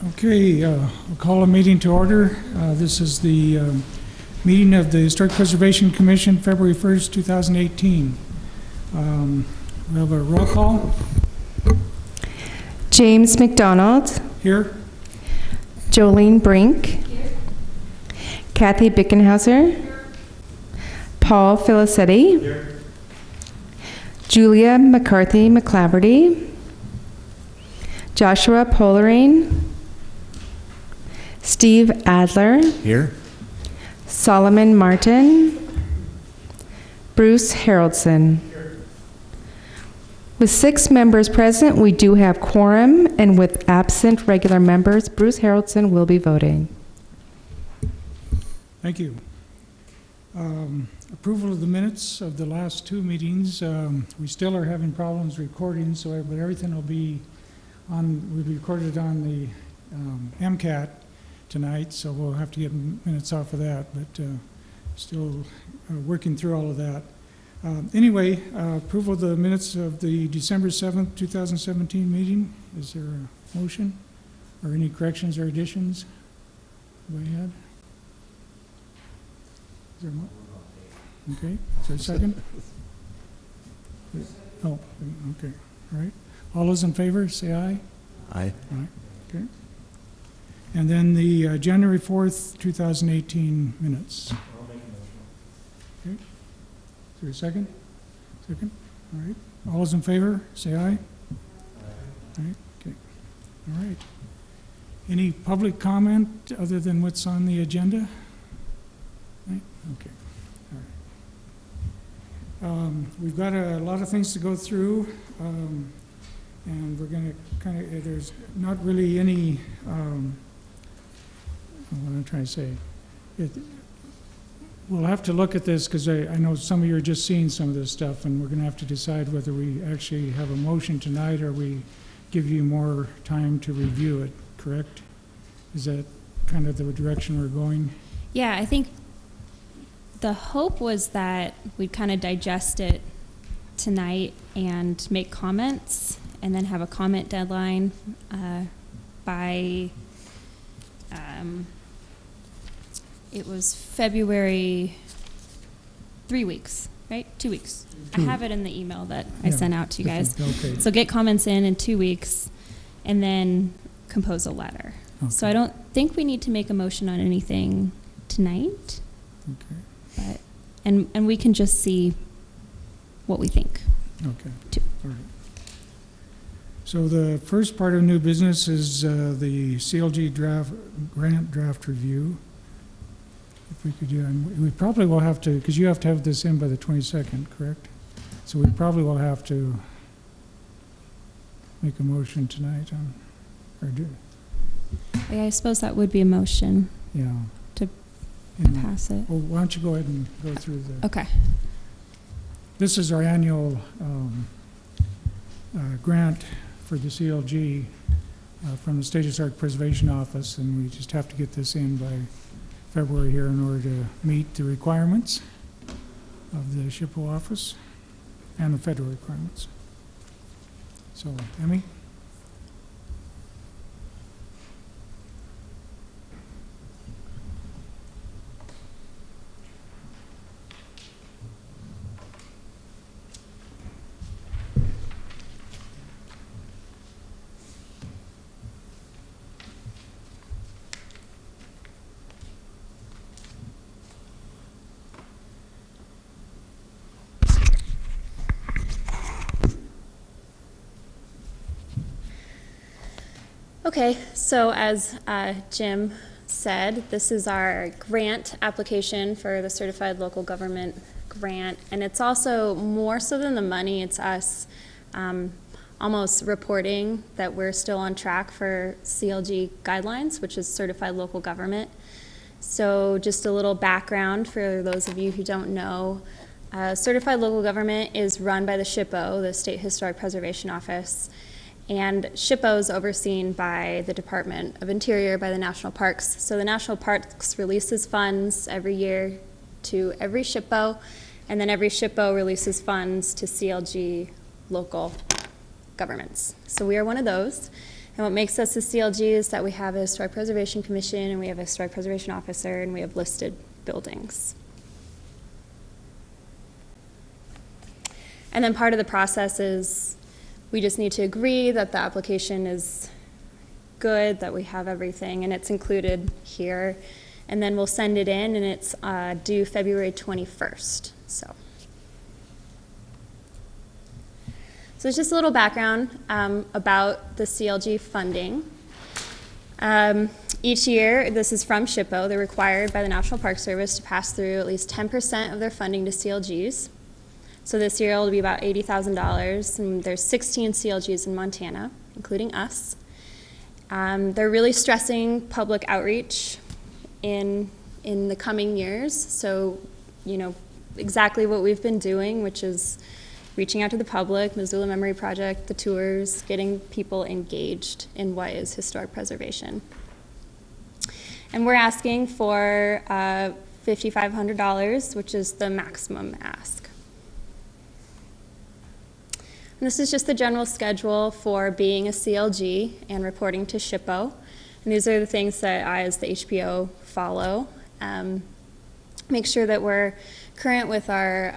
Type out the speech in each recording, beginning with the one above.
Okay, I'll call a meeting to order. This is the meeting of the Historic Preservation Commission, February 1st, 2018. We have a roll call. James McDonald. Here. Jolene Brink. Here. Kathy Bickenhauser. Here. Paul Filicetti. Here. Julia McCarthy McClaverty. Joshua Polarine. Steve Adler. Here. Solomon Martin. Bruce Haroldson. Here. With 6 members present, we do have quorum, and with absent regular members, Bruce Haroldson will be voting. Thank you. Approval of the minutes of the last 2 meetings. We still are having problems recording, but everything will be recorded on the MCAT tonight, so we'll have to get minutes off of that, but still working through all of that. Anyway, approval of the minutes of the December 7th, 2017 meeting. Is there a motion or any corrections or additions? Go ahead. Is there okay. Is there a second? Oh, okay. All right. All those in favor, say aye. Aye. All right. Okay. And then the January 4th, 2018 minutes. I'll make a motion. Okay. Is there a second? Second? All right. All those in favor, say aye. Aye. All right. Okay. All right. Any public comment other than what's on the agenda? Right? Okay. All right. We've got a lot of things to go through, and we're going to there's not really any, what I'm trying to say. We'll have to look at this because I know some of you are just seeing some of this stuff, and we're going to have to decide whether we actually have a motion tonight or we give you more time to review it, correct? Is that kind of the direction we're going? Yeah, I think the hope was that we'd kind of digest it tonight and make comments and then have a comment deadline by it was February, 3 weeks, right? 2 weeks. I have it in the email that I sent out to you guys. Okay. So get comments in 2 weeks and then compose a letter. Okay. So I don't think we need to make a motion on anything tonight. Okay. But and we can just see what we think. Okay. Too. All right. So the first part of new business is the CLG grant draft review. If we could do, and we probably will have to, because you have to have this in by the 22nd, correct? So we probably will have to make a motion tonight on, or do. Yeah, I suppose that would be a motion. Yeah. To pass it. Well, why don't you go ahead and go through the. Okay. This is our annual grant for the CLG from the State Historic Preservation Office, and we just have to get this in by February here in order to meet the requirements of the SHPO office and the federal requirements. So, Emmy? Okay, so as Jim said, this is our grant application for the Certified Local Government Grant, and it's also more so than the money, it's us almost reporting that we're still on track for CLG guidelines, which is Certified Local Government. So just a little background for those of you who don't know. Certified Local Government is run by the SHPO, the State Historic Preservation Office, and SHPO is overseen by the Department of Interior, by the National Parks. So the National Parks releases funds every year to every SHPO, and then every SHPO releases funds to CLG local governments. So we are one of those. And what makes us a CLG is that we have a Historic Preservation Commission, and we have a Historic Preservation Officer, and we have listed buildings. And then part of the process is we just need to agree that the application is good, that we have everything, and it's included here. And then we'll send it in, and it's due February 21st. So it's just a little background about the CLG funding. Each year, this is from SHPO, they're required by the National Park Service to pass through at least 10% of their funding to CLGs. So this year it'll be about $80,000, and there's 16 CLGs in Montana, including us. They're really stressing public outreach in the coming years. So, exactly what we've been doing, which is reaching out to the public, Missoula Memory Project, the tours, getting people engaged in what is historic preservation. And we're asking for $5,500, which is the maximum ask. And this is just the general schedule for being a CLG and reporting to SHPO. And these are the things that I, as the HPO, follow. Make sure that we're current with our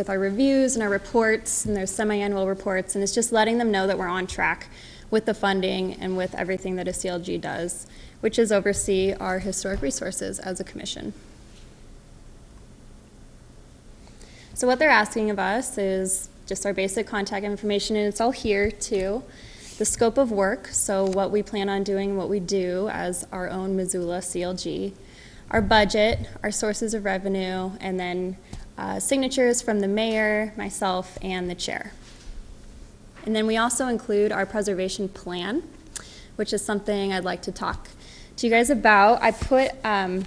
reviews and our reports, and there's semi-annual reports, and it's just letting them know that we're on track with the funding and with everything that a CLG does, which is oversee our historic resources as a commission. So what they're asking of us is just our basic contact information, and it's all here too. The scope of work, so what we plan on doing, what we do as our own Missoula CLG, our budget, our sources of revenue, and then signatures from the mayor, myself, and the chair. And then we also include our preservation plan, which is something I'd like to talk to you guys about. I put the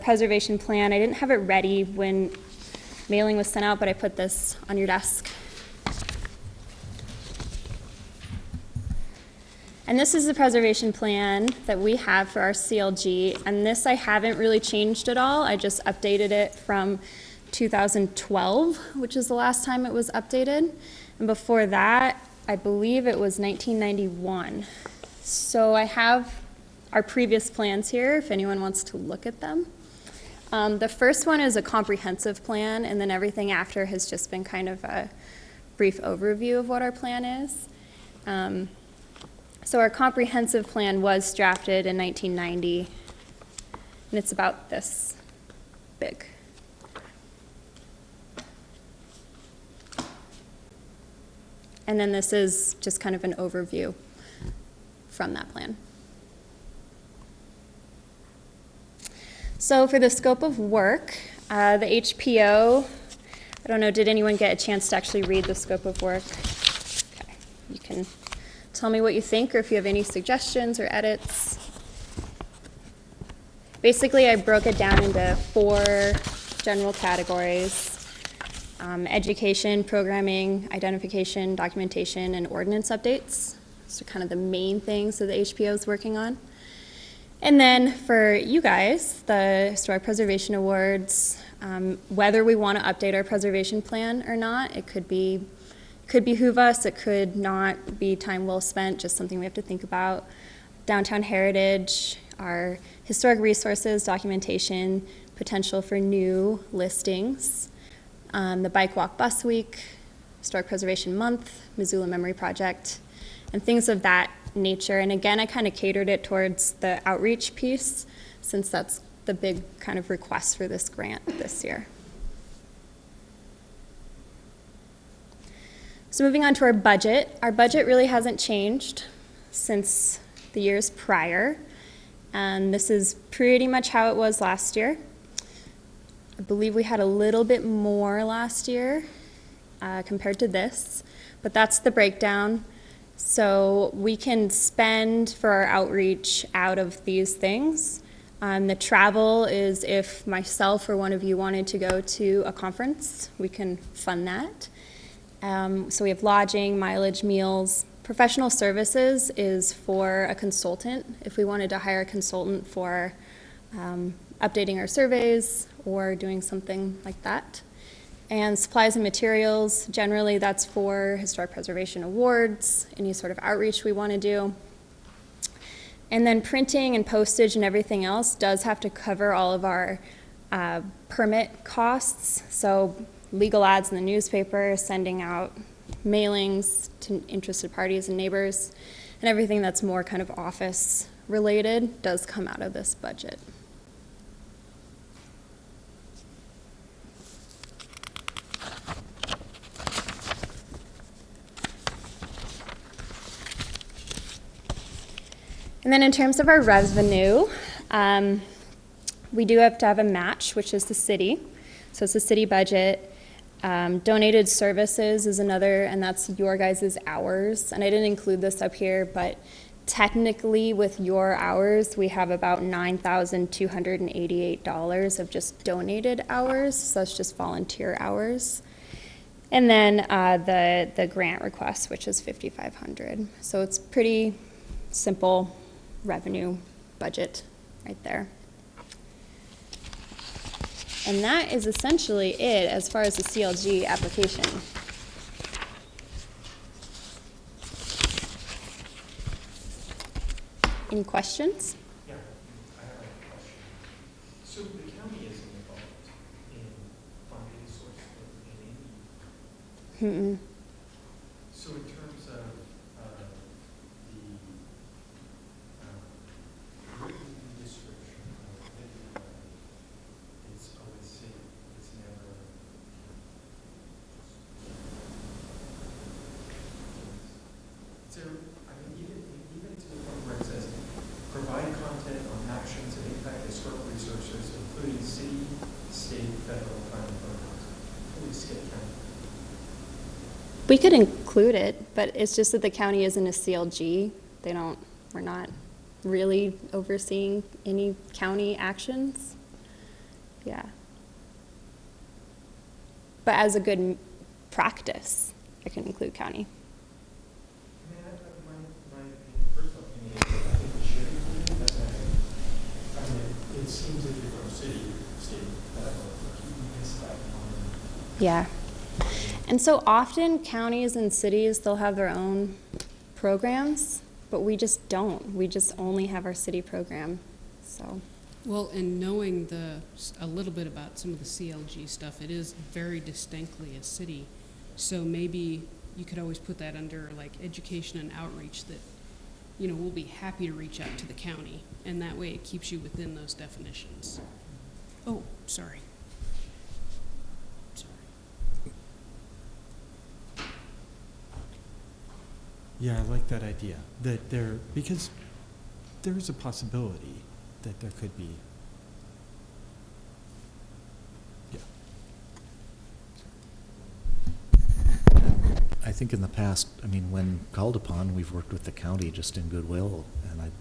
preservation plan, I didn't have it ready when mailing was sent out, but I put this on your desk. And this is the preservation plan that we have for our CLG, and this I haven't really changed at all. I just updated it from 2012, which is the last time it was updated. And before that, I believe it was 1991. So I have our previous plans here, if anyone wants to look at them. The first one is a comprehensive plan, and then everything after has just been kind of a brief overview of what our plan is. So our comprehensive plan was drafted in 1990, and it's about this big. And then this is just kind of an overview from that plan. So for the scope of work, the HPO, I don't know, did anyone get a chance to actually read the scope of work? Okay, you can tell me what you think or if you have any suggestions or edits. Basically, I broke it down into 4 general categories: education, programming, identification, documentation, and ordinance updates. So kind of the main things that the HPO is working on. And then for you guys, the Historic Preservation Awards, whether we want to update our preservation plan or not, it could behoove us, it could not be time well spent, just something we have to think about. Downtown heritage, our historic resources, documentation, potential for new listings, the Bike Walk Bus Week, Historic Preservation Month, Missoula Memory Project, and things of that nature. And again, I kind of catered it towards the outreach piece, since that's the big kind of request for this grant this year. So moving on to our budget really hasn't changed since the years prior. And this is pretty much how it was last year. I believe we had a little bit more last year compared to this, but that's the breakdown. So we can spend for our outreach out of these things. The travel is if myself or one of you wanted to go to a conference, we can fund that. So we have lodging, mileage, meals. Professional services is for a consultant, if we wanted to hire a consultant for updating our surveys or doing something like that. And supplies and materials, generally that's for historic preservation awards, any sort of outreach we want to do. And then printing and postage and everything else does have to cover all of our permit costs. So legal ads in the newspaper, sending out mailings to interested parties and neighbors, and everything that's more kind of office related does come out of this budget. And then in terms of our revenue, we do have to have a match, which is the city. So it's the city budget. Donated services is another, and that's your guys' hours. And I didn't include this up here, but technically with your hours, we have about $9,288 of just donated hours. So that's just volunteer hours. And then the grant request, which is $5,500. So it's pretty simple revenue budget right there. And that is essentially it as far as the CLG application. Any questions? Yeah, I have a question. So the county isn't involved in funding source of any? Mm-mm. So in terms of the written description of it, it's always city, it's never. Is there, I mean, even to the point where it says, provide content on actions that impact historic resources, including city, state, federal, and private programs, including state county. We could include it, but it's just that the county isn't a CLG. We're not really overseeing any county actions. Yeah. But as a good practice, I can include county. I mean, my personal opinion is that I think we should include it, but I mean, it seems if you're from city, state, federal, you miss that one. Yeah. And so often counties and cities, they'll have their own programs, but we just don't. We just only have our city program, so. Well, and knowing a little bit about some of the CLG stuff, it is very distinctly a city. So maybe you could always put that under like education and outreach that, we'll be happy to reach out to the county. And that way it keeps you within those definitions. Oh, sorry. Yeah, I like that idea, that because there is a possibility that there could be, yeah. I think in the past, when called upon, we've worked with the county just in goodwill, and I'd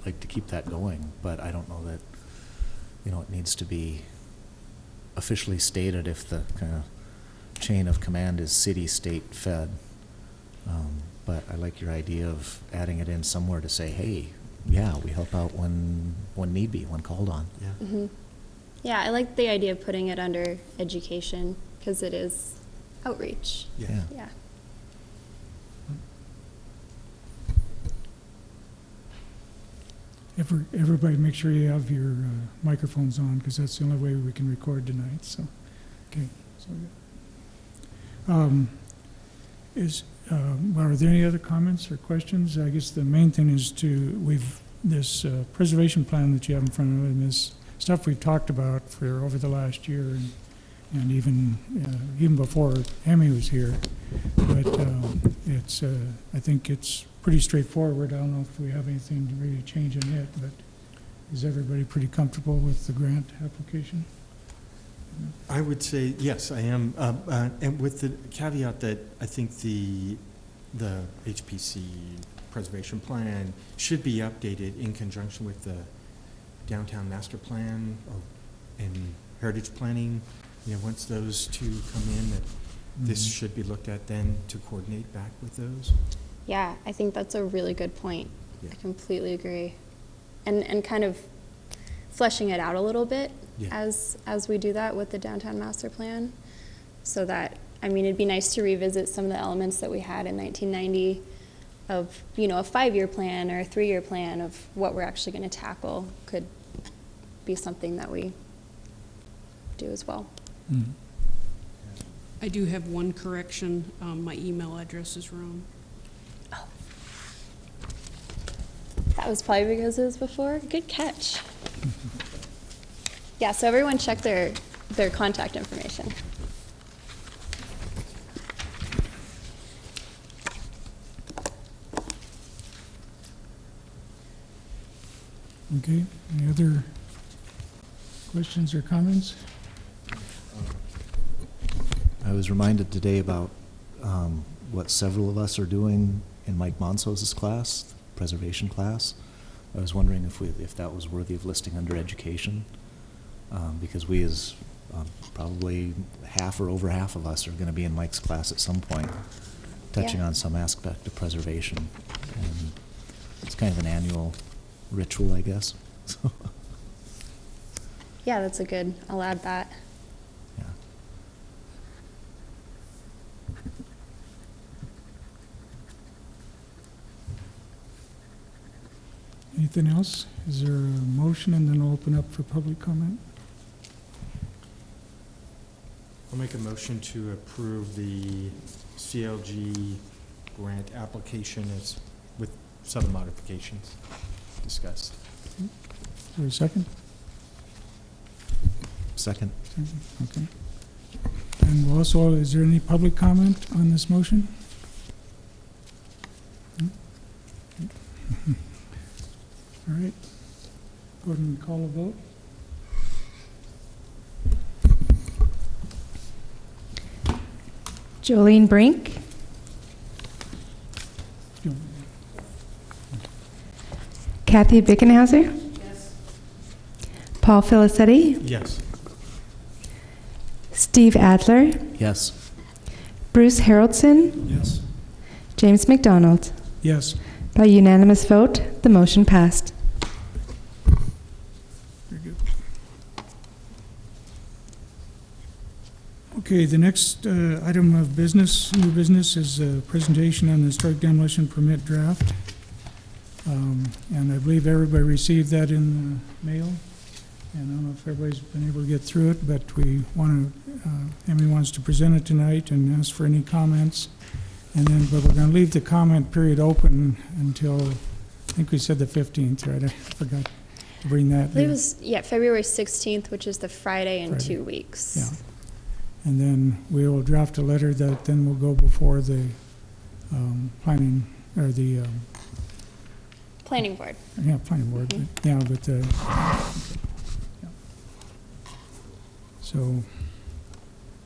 like to keep that going, but I don't know that, it needs to be officially stated if the kind of chain of command is city, state, fed. But I like your idea of adding it in somewhere to say, hey, yeah, we help out when need be, when called on. Yeah. Mm-hmm. Yeah, I like the idea of putting it under education because it is outreach. Yeah. Yeah. Everybody make sure you have your microphones on, because that's the only way we can record tonight, so, okay. Are there any other comments or questions? I guess the main thing is this preservation plan that you have in front of you, and this stuff we've talked about for over the last year, and even before Emmy was here, but I think it's pretty straightforward. I don't know if we have anything to really change in it, but is everybody pretty comfortable with the grant application? I would say, yes, I am, and with the caveat that I think the HPC preservation plan should be updated in conjunction with the downtown master plan and heritage planning. Once those two come in, that this should be looked at then to coordinate back with those. Yeah, I think that's a really good point. Yeah. I completely agree. And kind of fleshing it out a little bit Yeah. as we do that with the downtown master plan. so that, I mean, it'd be nice to revisit some of the elements that we had in 1990 of, you know, a 5-year plan or a 3-year plan of what we're actually going to tackle could be something that we do as well. Mhm. I do have one correction. My email address is wrong. Oh. That was probably because it was before. Good catch. Yeah, so everyone check their contact information. Okay, any other questions or comments? I was reminded today about what several of us are doing in Mike Monsos' class, preservation class. I was wondering if that was worthy of listing under education, because we as probably half or over half of us are going to be in Mike's class at some point, touching Yeah. on some aspect of preservation. And it's kind of an annual ritual, I guess. So, Yeah, that's a good, I'll add that. yeah. Anything else? Is there a motion, and then I'll open up for public comment? I'll make a motion to approve the CLG grant application as with some modifications discussed. Is there a second? Second. Okay. And also, is there any public comment on this motion? No? All right. Go ahead and call a vote. Jolene Brink, Kathy Bickenhauser, Paul Filicetti, Yes. Steve Adler, Yes. Bruce Haroldson, Yes. James McDonald. Yes. By unanimous vote, the motion passed. Very good. Okay, the next item of business, new business, is a presentation on the historic demolition permit draft. And I believe everybody received that in the mail. And I don't know if everybody's been able to get through it, but we want to, Emmy wants to present it tonight and ask for any comments. And then, but we're going to leave the comment period open until, I think we said the 15th, right? I forgot to bring that. I believe it was, February 16th, which is the Friday in Friday. 2 weeks. Yeah. And then we will draft a letter that then will go before the planning, or the, Planning board. yeah, planning board, Mhm. but, yeah, but, yeah. So,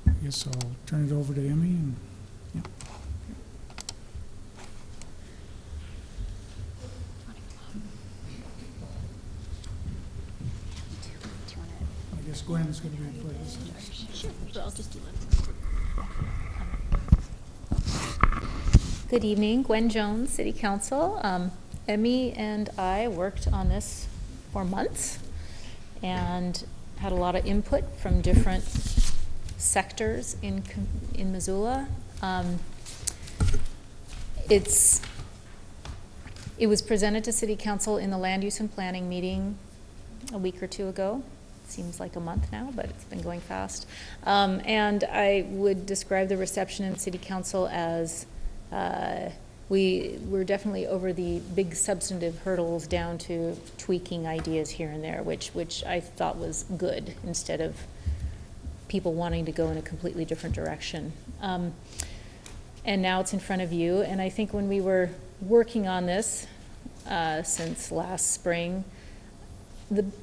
I guess I'll turn it over to Emmy and, yeah. I guess Gwen's gonna be for this. Good evening, Gwen Jones, City Council. Emmy and I worked on this for months and had a lot of input from different sectors in Missoula. It was presented to City Council in the Land Use and Planning meeting a week or two ago. Seems like a month now, but it's been going fast. And I would describe the reception in City Council as we were definitely over the big substantive hurdles down to tweaking ideas here and there, which I thought was good, instead of people wanting to go in a completely different direction. And now it's in front of you, and I think when we were working on this since last spring,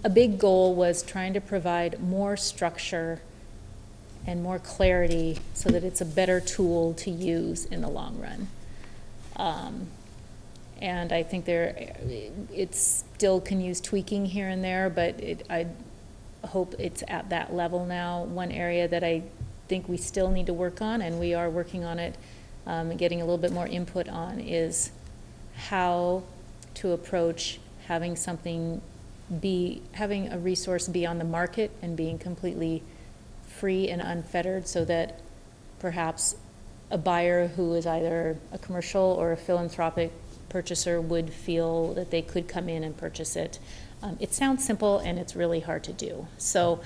a big goal was trying to provide more structure and more clarity so that it's a better tool to use in the long run. And I think it still can use tweaking here and there, but I hope it's at that level now. One area that I think we still need to work on, and we are working on it, getting a little bit more input on, is how to approach having a resource be on the market and being completely free and unfettered, so that perhaps a buyer who is either a commercial or a philanthropic purchaser would feel that they could come in and purchase it. It sounds simple and it's really hard to do. So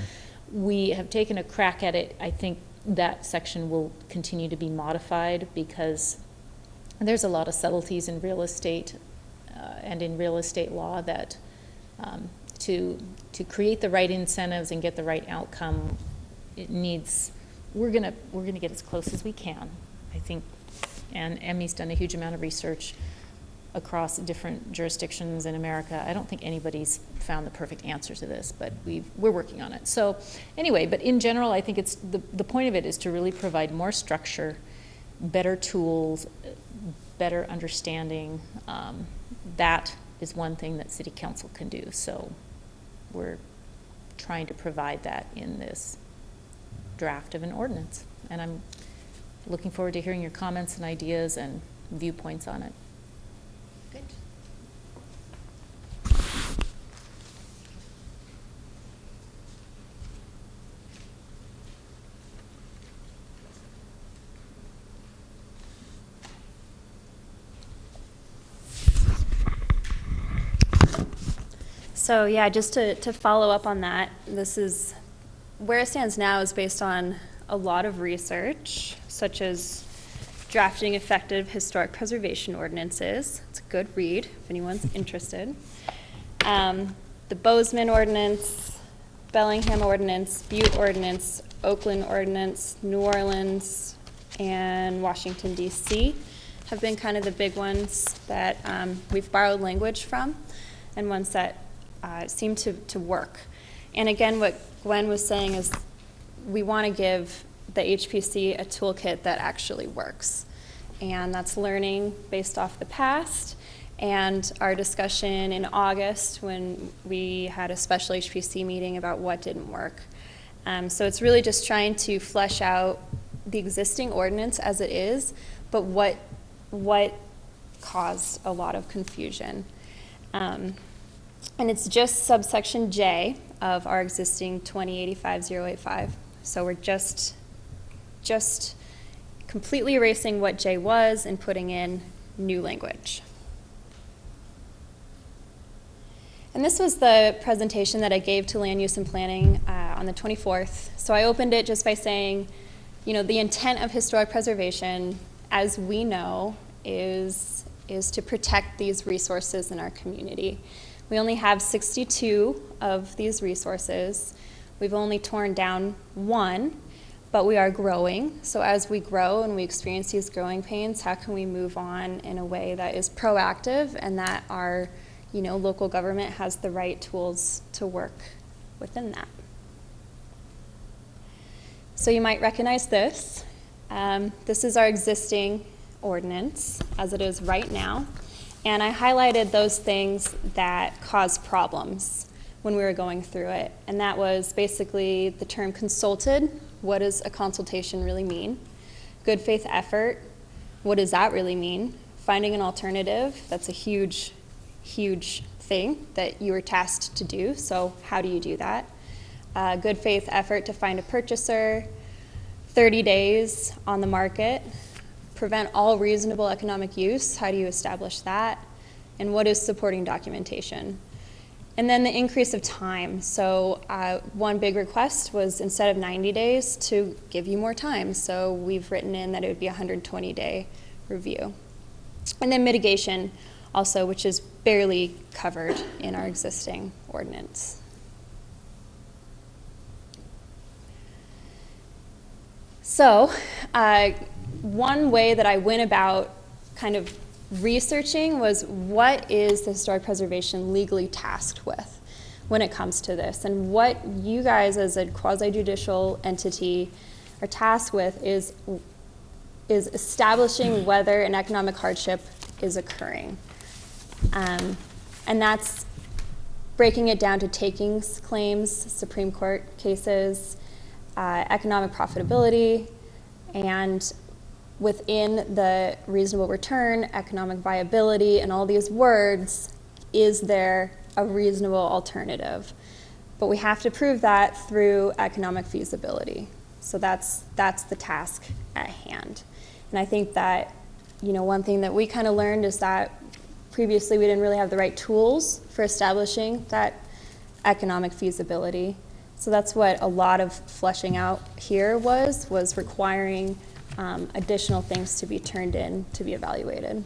we have taken a crack at it. I think that section will continue to be modified because there's a lot of subtleties in real estate and in real estate law that to create the right incentives and get the right outcome, it needs, we're gonna get as close as we can, I think. And Emmy's done a huge amount of research across different jurisdictions in America. I don't think anybody's found the perfect answer to this, but we're working on it. So anyway, but in general, I think it's the point of it is to really provide more structure, better tools, better understanding. That is one thing that City Council can do. So we're trying to provide that in this draft of an ordinance. And I'm looking forward to hearing your comments and ideas and viewpoints on it. Good. So yeah, just to follow up on that, this is, where it stands now is based on a lot of research, such as drafting effective historic preservation ordinances. It's a good read if anyone's interested. The Bozeman Ordinance, Bellingham Ordinance, Butte Ordinance, Oakland Ordinance, New Orleans, and Washington, D.C. have been kind of the big ones that we've borrowed language from and ones that seem to work. And again, what Gwen was saying is we want to give the HPC a toolkit that actually works. And that's learning based off the past and our discussion in August when we had a special HPC meeting about what didn't work. So it's really just trying to flesh out the existing ordinance as it is, but what caused a lot of confusion. And it's just subsection J of our existing 2085-085. So we're just completely erasing what J was and putting in new language. And this was the presentation that I gave to Land Use and Planning on the 24th. So I opened it just by saying, you know, the intent of historic preservation, as we know, is to protect these resources in our community. We only have 62 of these resources. We've only torn down one, but we are growing. So as we grow and we experience these growing pains, how can we move on in a way that is proactive and that our, you know, local government has the right tools to work within that? So you might recognize this. This is our existing ordinance as it is right now. And I highlighted those things that caused problems when we were going through it. And that was basically the term consulted. What does a consultation really mean? Good faith effort. What does that really mean? Finding an alternative. That's a huge, huge thing that you were tasked to do. So how do you do that? Good faith effort to find a purchaser. 30 days on the market. Prevent all reasonable economic use. How do you establish that? And what is supporting documentation? And then the increase of time. So one big request was instead of 90 days to give you more time. So we've written in that it would be a 120-day review. And then mitigation also, which is barely covered in our existing ordinance. So one way that I went about kind of researching was what is the historic preservation legally tasked with when it comes to this, and what you guys as a quasi-judicial entity are tasked with is establishing whether an economic hardship is occurring. And that's breaking it down to takings claims, Supreme Court cases, economic profitability, and within the reasonable return, economic viability, and all these words, is there a reasonable alternative? But we have to prove that through economic feasibility. So that's the task at hand. And I think that, one thing that we kind of learned is that previously we didn't really have the right tools for establishing that economic feasibility. So that's what a lot of fleshing out here was requiring additional things to be turned in to be evaluated.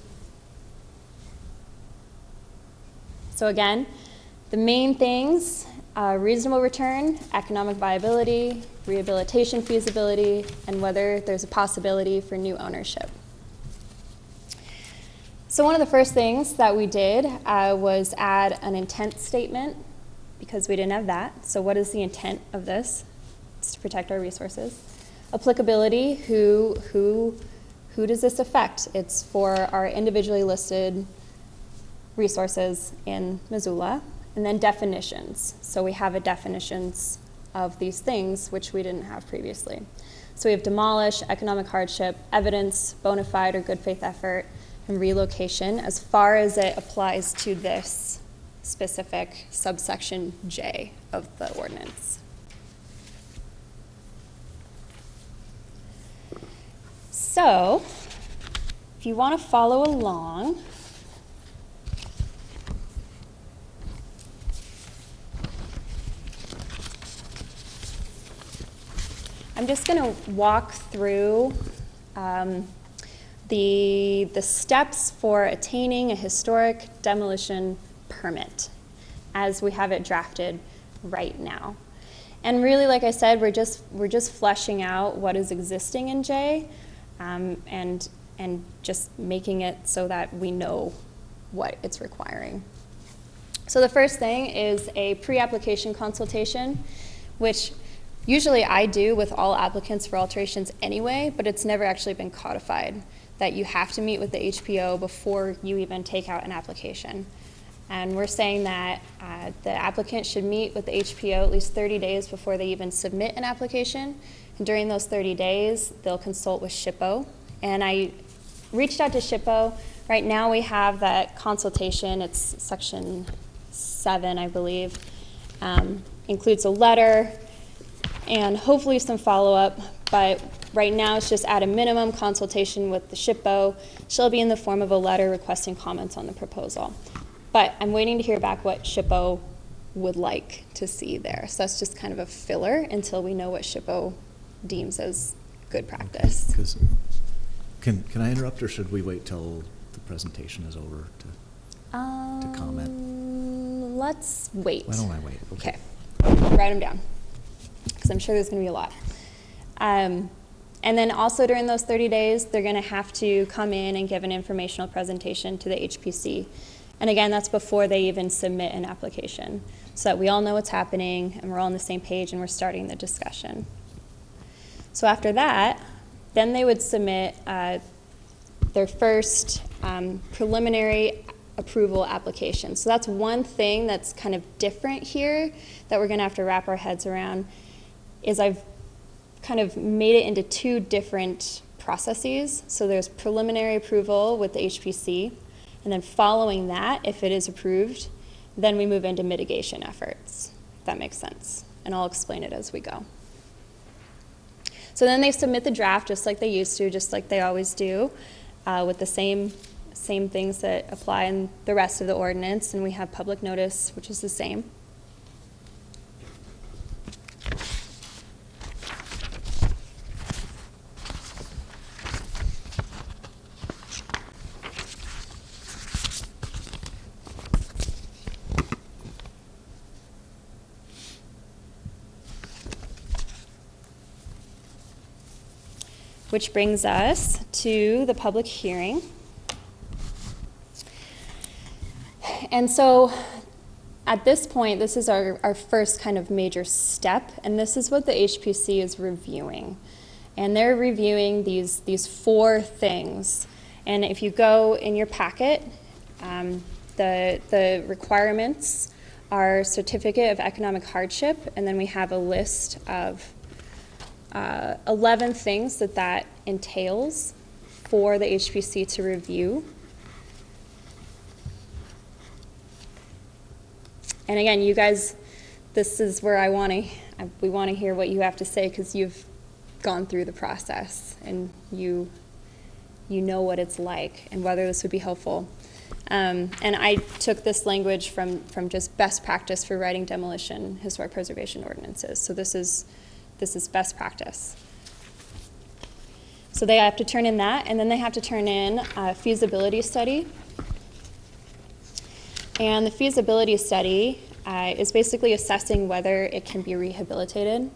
So again, the main things, reasonable return, economic viability, rehabilitation feasibility, and whether there's a possibility for new ownership. So one of the first things that we did was add an intent statement, because we didn't have that. So what is the intent of this? It's to protect our resources. Applicability, who does this affect? It's for our individually listed resources in Missoula. And then definitions. So we have definitions of these things, which we didn't have previously. So we have demolish, economic hardship, evidence, bona fide or good faith effort, and relocation as far as it applies to this specific subsection J of the ordinance. So, if you want to follow along, I'm just going to walk through the steps for attaining a historic demolition permit as we have it drafted right now. And really, like I said, we're just fleshing out what is existing in J, and just making it so that we know what it's requiring. So the first thing is a pre-application consultation, which usually I do with all applicants for alterations anyway, but it's never actually been codified that you have to meet with the HPO before you even take out an application. And we're saying that the applicant should meet with the HPO at least 30 days before they even submit an application. And during those 30 days, they'll consult with SHPO. And I reached out to SHPO. Right now we have that consultation. It's section 7, I believe. Includes a letter and hopefully some follow-up. But right now it's just at a minimum consultation with the SHPO. She'll be in the form of a letter requesting comments on the proposal. But I'm waiting to hear back what SHPO would like to see there. So that's just kind of a filler until we know what SHPO deems as good practice. Because can I interrupt, or should we wait till the presentation is over to comment? Let's wait. Why don't I wait? Okay. Write them down, because I'm sure there's going to be a lot. And then also during those 30 days, they're going to have to come in and give an informational presentation to the HPC. And again, that's before they even submit an application, so that we all know what's happening and we're all on the same page and we're starting the discussion. So after that, then they would submit their first preliminary approval application. So that's one thing that's kind of different here that we're going to have to wrap our heads around, is I've kind of made it into two different processes. So there's preliminary approval with the HPC, and then following that, if it is approved, then we move into mitigation efforts, if that makes sense. And I'll explain it as we go. So then they submit the draft just like they used to, just like they always do, with the same things that apply in the rest of the ordinance, and we have public notice, which is the same. Which brings us to the public hearing. And so at this point, this is our first kind of major step, and this is what the HPC is reviewing. And they're reviewing these 4 things. And if you go in your packet, the requirements are certificate of economic hardship, and then we have a list of 11 things that entails for the HPC to review. And again, you guys, this is where we want to hear what you have to say, because you've gone through the process and you know what it's like and whether this would be helpful. And I took this language from just best practice for writing demolition historic preservation ordinances. So this is best practice. So they have to turn in that, and then they have to turn in a feasibility study. And the feasibility study is basically assessing whether it can be rehabilitated.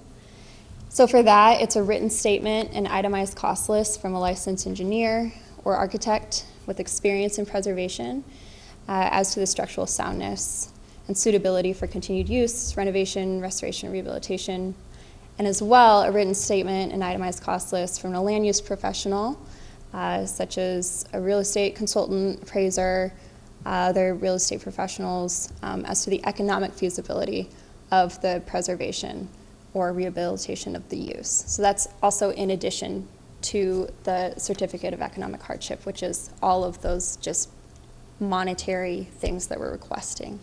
So for that, it's a written statement and itemized cost list from a licensed engineer or architect with experience in preservation as to the structural soundness and suitability for continued use, renovation, restoration, rehabilitation, and as well a written statement and itemized cost list from a land use professional, such as a real estate consultant, appraiser, other real estate professionals, as to the economic feasibility of the preservation or rehabilitation of the use. So that's also in addition to the certificate of economic hardship, which is all of those just monetary things that we're requesting.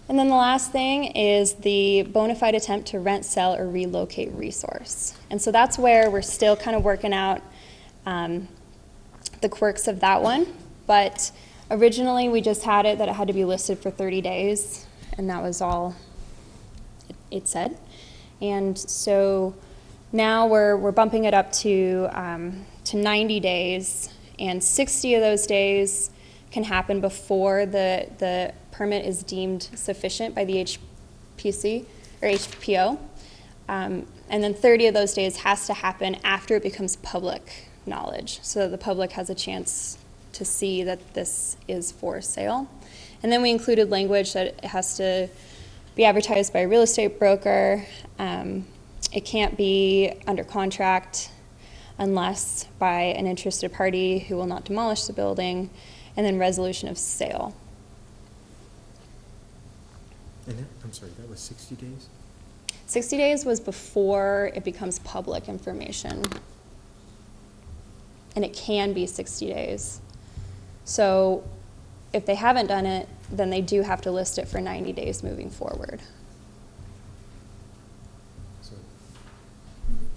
And then the last thing is the bona fide attempt to rent, sell, or relocate resource. And so that's where we're still kind of working out the quirks of that one. But originally we just had it that it had to be listed for 30 days, and that was all it said. And so now we're bumping it up to 90 days, and 60 of those days can happen before the permit is deemed sufficient by the HPC or HPO. And then 30 of those days has to happen after it becomes public knowledge, so that the public has a chance to see that this is for sale. And then we included language that it has to be advertised by a real estate broker. It can't be under contract unless by an interested party who will not demolish the building, and then resolution of sale. And that, I'm sorry, that was 60 days? 60 days was before it becomes public information. And it can be 60 days. So if they haven't done it, then they do have to list it for 90 days moving forward.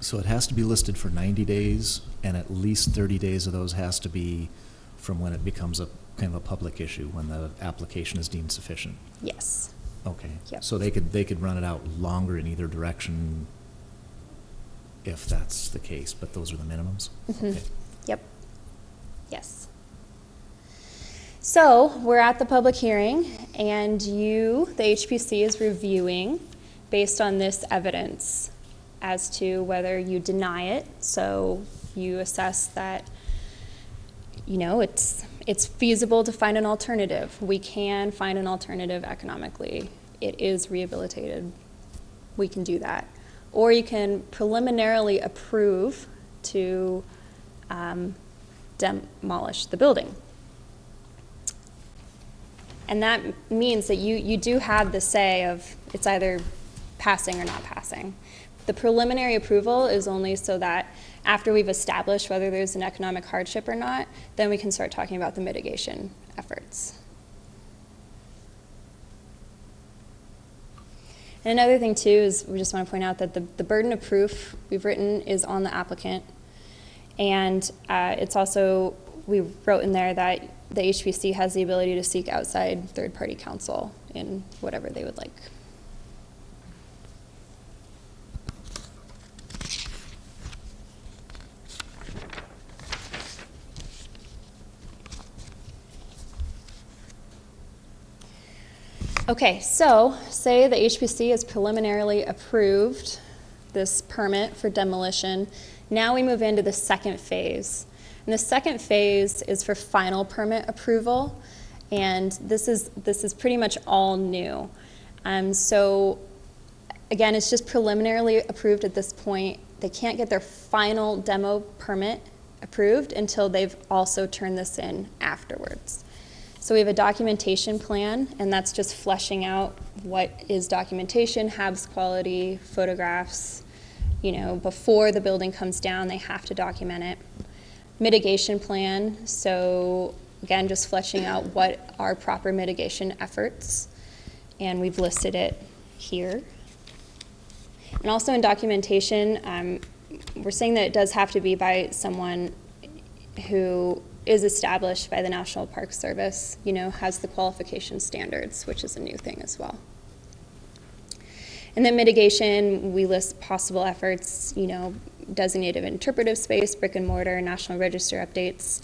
So it has to be listed for 90 days, and at least 30 days of those has to be from when it becomes a kind of a public issue, when the application is deemed sufficient. Yes. Okay. Yep. So they could run it out longer in either direction if that's the case, but those are the minimums? Mm-hmm. Okay. Yep. Yes. So we're at the public hearing, and you, the HPC, is reviewing based on this evidence as to whether you deny it. So you assess that, you know, it's feasible to find an alternative. We can find an alternative economically. It is rehabilitated. We can do that. Or you can preliminarily approve to demolish the building. And that means that you do have the say of it's either passing or not passing. The preliminary approval is only so that after we've established whether there's an economic hardship or not, then we can start talking about the mitigation efforts. And another thing too is we just want to point out that the burden of proof we've written is on the applicant. And it's also, we wrote in there that the HPC has the ability to seek outside third-party counsel in whatever they would like. Okay, so say the HPC has preliminarily approved this permit for demolition. Now we move into the second phase. And the second phase is for final permit approval, and this is pretty much all new. So again, it's just preliminarily approved at this point. They can't get their final demo permit approved until they've also turned this in afterwards. So we have a documentation plan, and that's just fleshing out what is documentation, HABs quality, photographs. You know, before the building comes down, they have to document it. Mitigation plan, so again, just fleshing out what are proper mitigation efforts, and we've listed it here. And also in documentation, we're saying that it does have to be by someone who is established by the National Park Service, you know, has the qualification standards, which is a new thing as well. And then mitigation, we list possible efforts, you know, designated interpretive space, brick and mortar, National Register updates,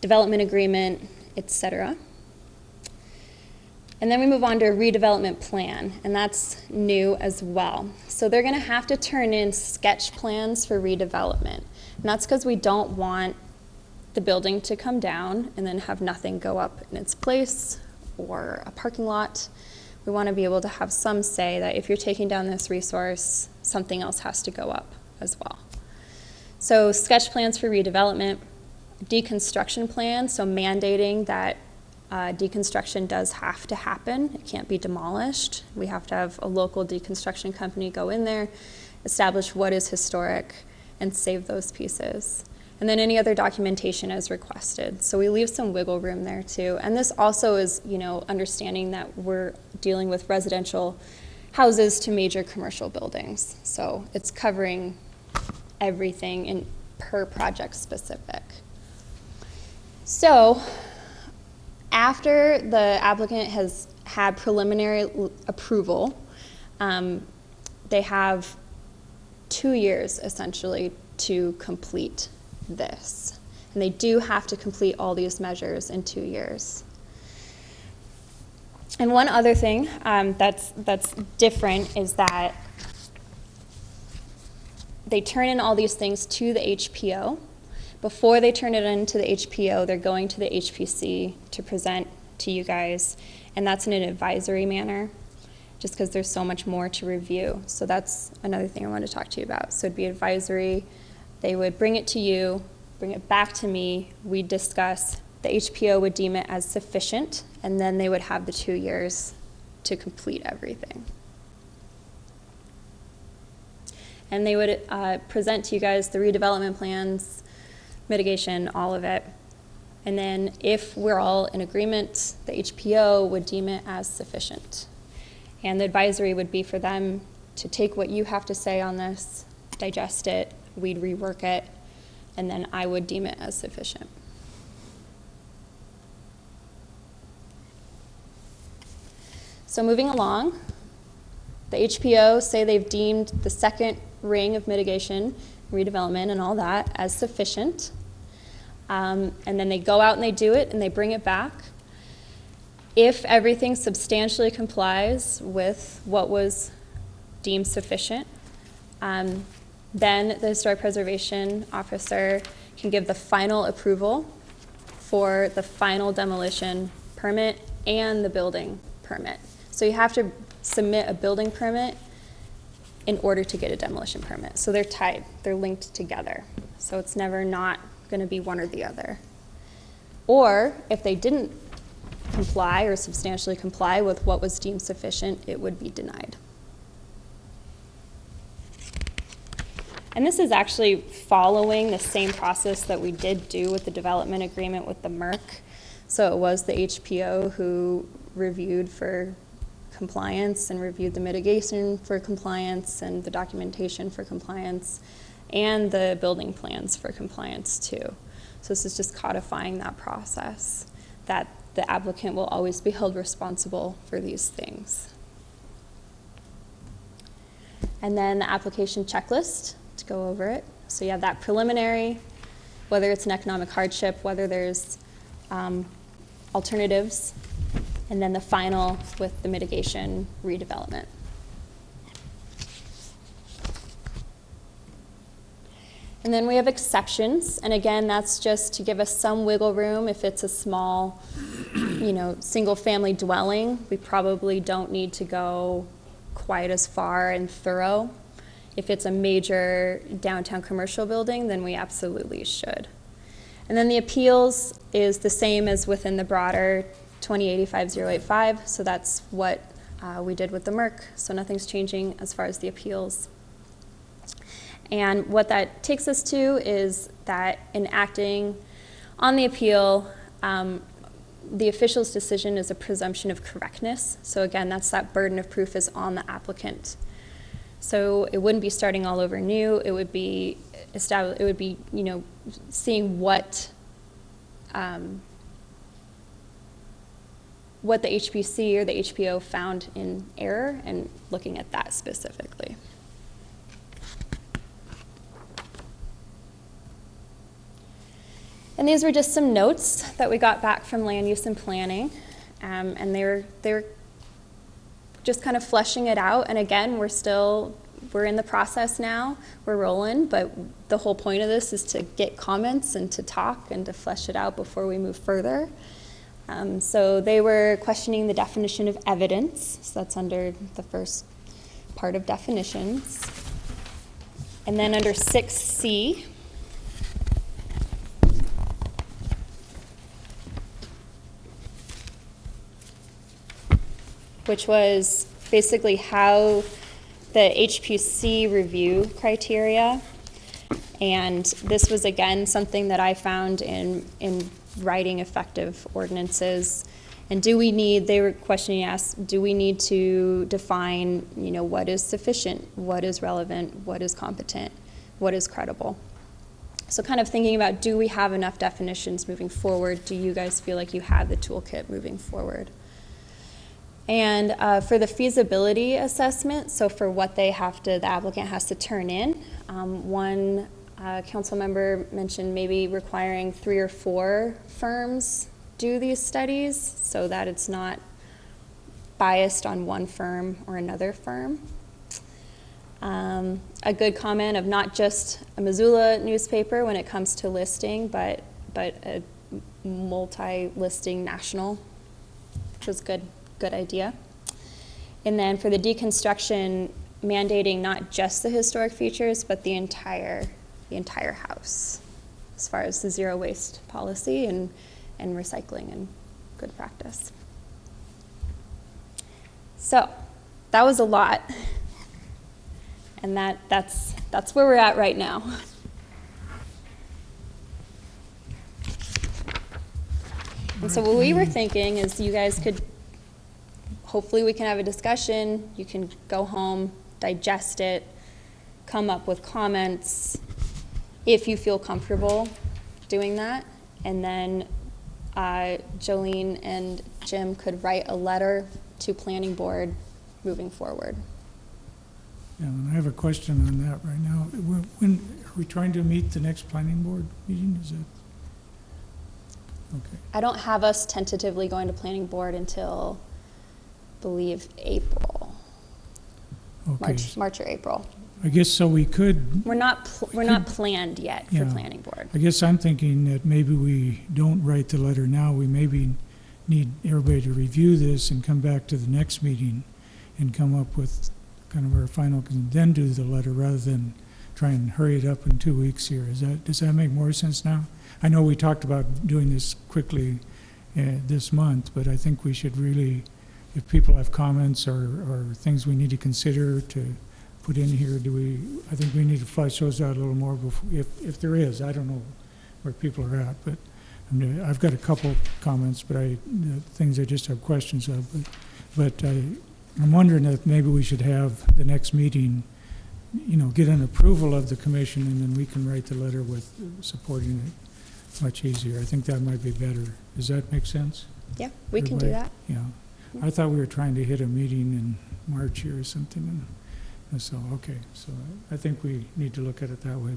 development agreement, etc. And then we move on to a redevelopment plan, and that's new as well. So they're going to have to turn in sketch plans for redevelopment. And that's because we don't want the building to come down and then have nothing go up in its place or a parking lot. We want to be able to have some say that if you're taking down this resource, something else has to go up as well. So sketch plans for redevelopment, deconstruction plan, so mandating that deconstruction does have to happen. It can't be demolished. We have to have a local deconstruction company go in there, establish what is historic, and save those pieces. And then any other documentation as requested. So we leave some wiggle room there too. And this also is, you know, understanding that we're dealing with residential houses to major commercial buildings. So it's covering everything in per project specific. So after the applicant has had preliminary approval, they have 2 years essentially to complete this. And they do have to complete all these measures in 2 years. And one other thing that's different is that they turn in all these things to the HPO. Before they turn it into the HPO, they're going to the HPC to present to you guys, and that's in an advisory manner, just because there's so much more to review. So that's another thing I want to talk to you about. So it'd be advisory. They would bring it to you, bring it back to me, we'd discuss, the HPO would deem it as sufficient, and then they would have the 2 years to complete everything. And they would present to you guys the redevelopment plans, mitigation, all of it. And then if we're all in agreement, the HPO would deem it as sufficient. And the advisory would be for them to take what you have to say on this, digest it, we'd rework it, and then I would deem it as sufficient. So moving along, the HPO say they've deemed the second ring of mitigation, redevelopment and all that as sufficient. And then they go out and they do it and they bring it back. If everything substantially complies with what was deemed sufficient, then the Historic Preservation Officer can give the final approval for the final demolition permit and the building permit. So you have to submit a building permit in order to get a demolition permit. So they're tied, they're linked together. So it's never not gonna be one or the other. Or if they didn't comply or substantially comply with what was deemed sufficient, it would be denied. And this is actually following the same process that we did do with the development agreement with the MERC. So it was the HPO who reviewed for compliance and reviewed the mitigation for compliance and the documentation for compliance and the building plans for compliance too. So this is just codifying that process, that the applicant will always be held responsible for these things. And then the application checklist, to go over it. So you have that preliminary, whether it's an economic hardship, whether there's alternatives, and then the final with the mitigation redevelopment. And then we have exceptions, and again, that's just to give us some wiggle room. If it's a small, single family dwelling, we probably don't need to go quite as far and thorough. If it's a major downtown commercial building, then we absolutely should. And then the appeals is the same as within the broader 2085-085, so that's what we did with the MERC, so nothing's changing as far as the appeals. And what that takes us to is that in acting on the appeal, the official's decision is a presumption of correctness. So again, that's that burden of proof is on the applicant. So it wouldn't be starting all over new. It would be seeing what the HPC or the HPO found in error and looking at that specifically. And these were just some notes that we got back from land use and planning. And they're just kind of fleshing it out. And again, we're in the process now, we're rolling, but the whole point of this is to get comments and to talk and to flesh it out before we move further. So they were questioning the definition of evidence. So that's under the first part of definitions. And then under 6C, which was basically how the HPC review criteria. And this was, again, something that I found in writing effective ordinances. And they were questioning us, do we need to define, what is sufficient, what is relevant, what is competent, what is credible? So kind of thinking about, do we have enough definitions moving forward? Do you guys feel like you have the toolkit moving forward? And for the feasibility assessment, so for what the applicant has to turn in, one council member mentioned maybe requiring 3 or 4 firms do these studies so that it's not biased on one firm or another firm. A good comment of not just a Missoula newspaper when it comes to listing, but a multi-listing national, which was good idea. And then for the deconstruction, mandating not just the historic features, but the entire house, as far as the zero waste policy and recycling and good practice. So that was a lot, and that's where we're at right now. And so what we were thinking is you guys could, hopefully we can have a discussion, you can go home, digest it, come up with comments, if you feel comfortable doing that. And then Jolene and Jim could write a letter to planning board moving forward. Yeah, and I have a question on that right now. When are we trying to meet the next planning board meeting? Is that okay? I don't have us tentatively going to planning board until, I believe, April. Okay. March or April. I guess so we could. We're not planned yet for planning board. I guess I'm thinking that maybe we don't write the letter now. We maybe need everybody to review this and come back to the next meeting and come up with kind of our final, and then do the letter rather than try and hurry it up in 2 weeks here. Does that make more sense now? I know we talked about doing this quickly this month, but I think we should really, if people have comments or things we need to consider to put in here, I think we need to flesh those out a little more before, if there is. I don't know where people are at, but I've got a couple comments, but things I just have questions of. But I'm wondering if maybe we should have the next meeting, get an approval of the commission, and then we can write the letter with supporting it much easier. I think that might be better. Does that make sense? Yeah, we can do that. Yeah. I thought we were trying to hit a meeting in March here or something. And so, okay. So I think we need to look at it that way.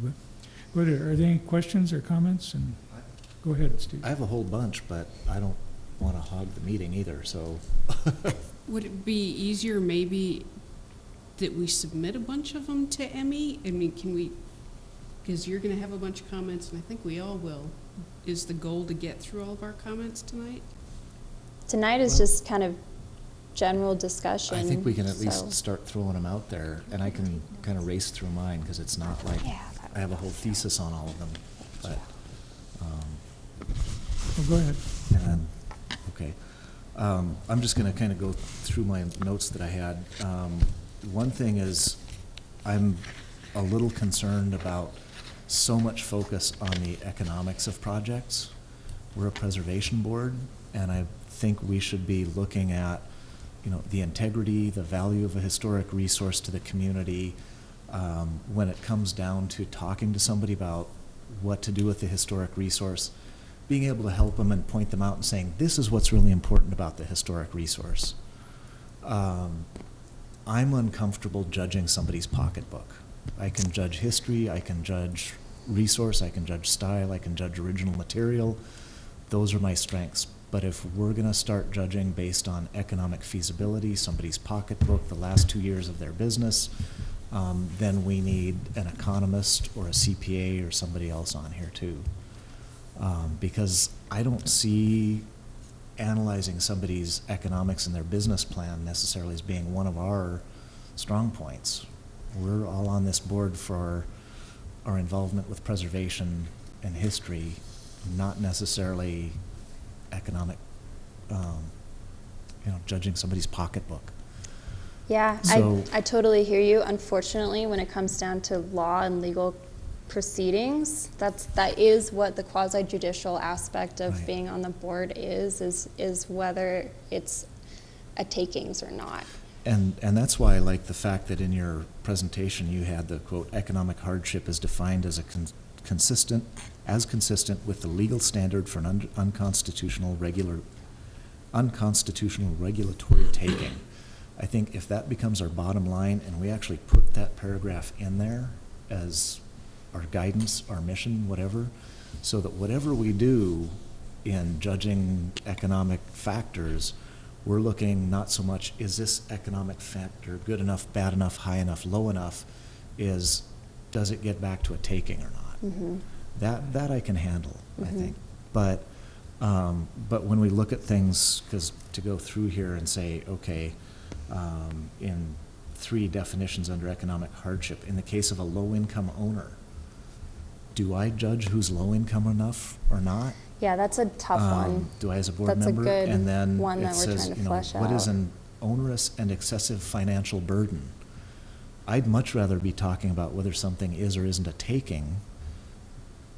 But are there any questions or comments? And go ahead, Steve. I have a whole bunch, but I don't want to hog the meeting either, so. Would it be easier maybe that we submit a bunch of them to Emmy? I mean, can we, because you're going to have a bunch of comments, and I think we all will. Is the goal to get through all of our comments tonight? Tonight is just kind of general discussion. I think we can at least start throwing them out there, and I can kind of race through mine, because it's not like I have a whole thesis on all of them. But Well, go ahead. and okay. I'm just going to kind of go through my notes that I had. One thing is I'm a little concerned about so much focus on the economics of projects. We're a preservation board, and I think we should be looking at the integrity, the value of a historic resource to the community, when it comes down to talking to somebody about what to do with the historic resource, being able to help them and point them out and saying, this is what's really important about the historic resource. I'm uncomfortable judging somebody's pocketbook. I can judge history, I can judge resource, I can judge style, I can judge original material. Those are my strengths. But if we're going to start judging based on economic feasibility, somebody's pocketbook, the last 2 years of their business, then we need an economist or a CPA or somebody else on here too. Because I don't see analyzing somebody's economics and their business plan necessarily as being one of our strong points. We're all on this board for our involvement with preservation and history, not necessarily economic, judging somebody's pocketbook. Yeah, So- I totally hear you. Unfortunately, when it comes down to law and legal proceedings, that is what the quasi-judicial aspect of Right. being on the board is whether it's a takings or not. And that's why I like the fact that in your presentation you had the quote, economic hardship is defined as consistent with the legal standard for an unconstitutional regulatory taking. I think if that becomes our bottom line and we actually put that paragraph in there as our guidance, our mission, whatever, so that whatever we do in judging economic factors, we're looking not so much, is this economic factor good enough, bad enough, high enough, low enough, does it get back to a taking or not? Mm-hmm. That I can handle, I Mhm. think. But when we look at things, because to go through here and say, okay, in 3 definitions under economic hardship, in the case of a low-income owner, do I judge who's low-income enough or not? Yeah, that's a tough one. Do I as a board That's a member? good And then one that it we're says, trying to flesh what is out. an onerous and excessive financial burden? I'd much rather be talking about whether something is or isn't a taking,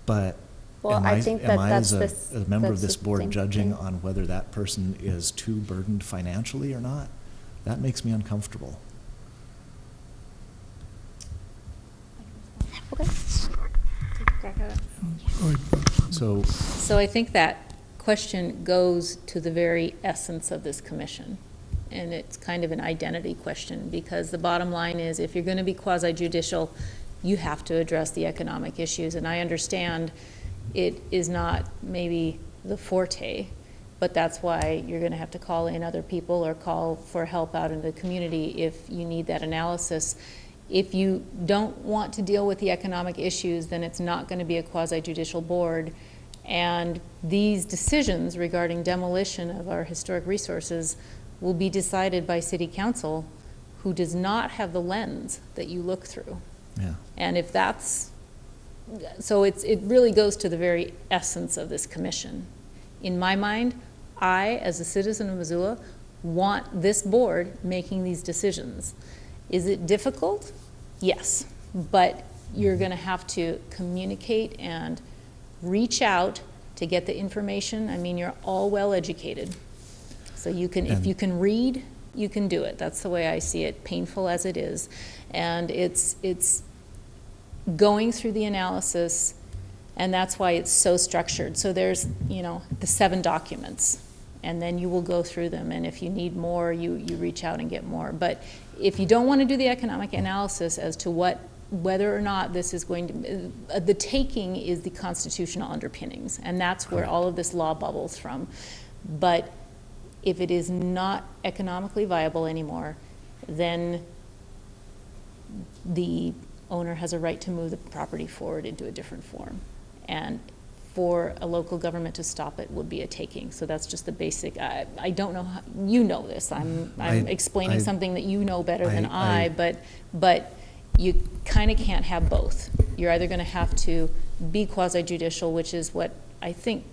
but Well, am I think am I that's as a member of that's this the board same judging thing. on whether that person is too burdened financially or not? That makes me uncomfortable. Okay. Take a crack at it. Go ahead. So I think that question goes to the very essence of this commission. And it's kind of an identity question, because the bottom line is, if you're going to be quasi-judicial, you have to address the economic issues. And I understand it is not maybe the forte, but that's why you're going to have to call in other people or call for help out in the community if you need that analysis. If you don't want to deal with the economic issues, then it's not going to be a quasi-judicial board. And these decisions regarding demolition of our historic resources will be decided by city council, who does not have the lens that you look through. Yeah. And if that's, so it really goes to the very essence of this commission. In my mind, I, as a citizen of Missoula, want this board making these decisions. Is it difficult? Yes, but you're going to have to communicate and reach out to get the information. I mean, you're all well-educated. So you can, if you can read, you can do it. That's the way I see it, painful as it is. And it's going through the analysis, and that's why it's so structured. So there's, the 7 documents, and then you will go through them, and if you need more, you reach out and get more. But if you don't want to do the economic analysis as to whether or not this is going to, the taking is the constitutional underpinnings, and that's where all of this law bubbles from. But if it is not economically viable anymore, then the owner has a right to move the property forward into a different form. And for a local government to stop it would be a taking. So that's just the basic, I don't know how, you know this, I'm explaining something that you know better than I, but you kind of can't have both. You're either going to have to be quasi-judicial, which is what I think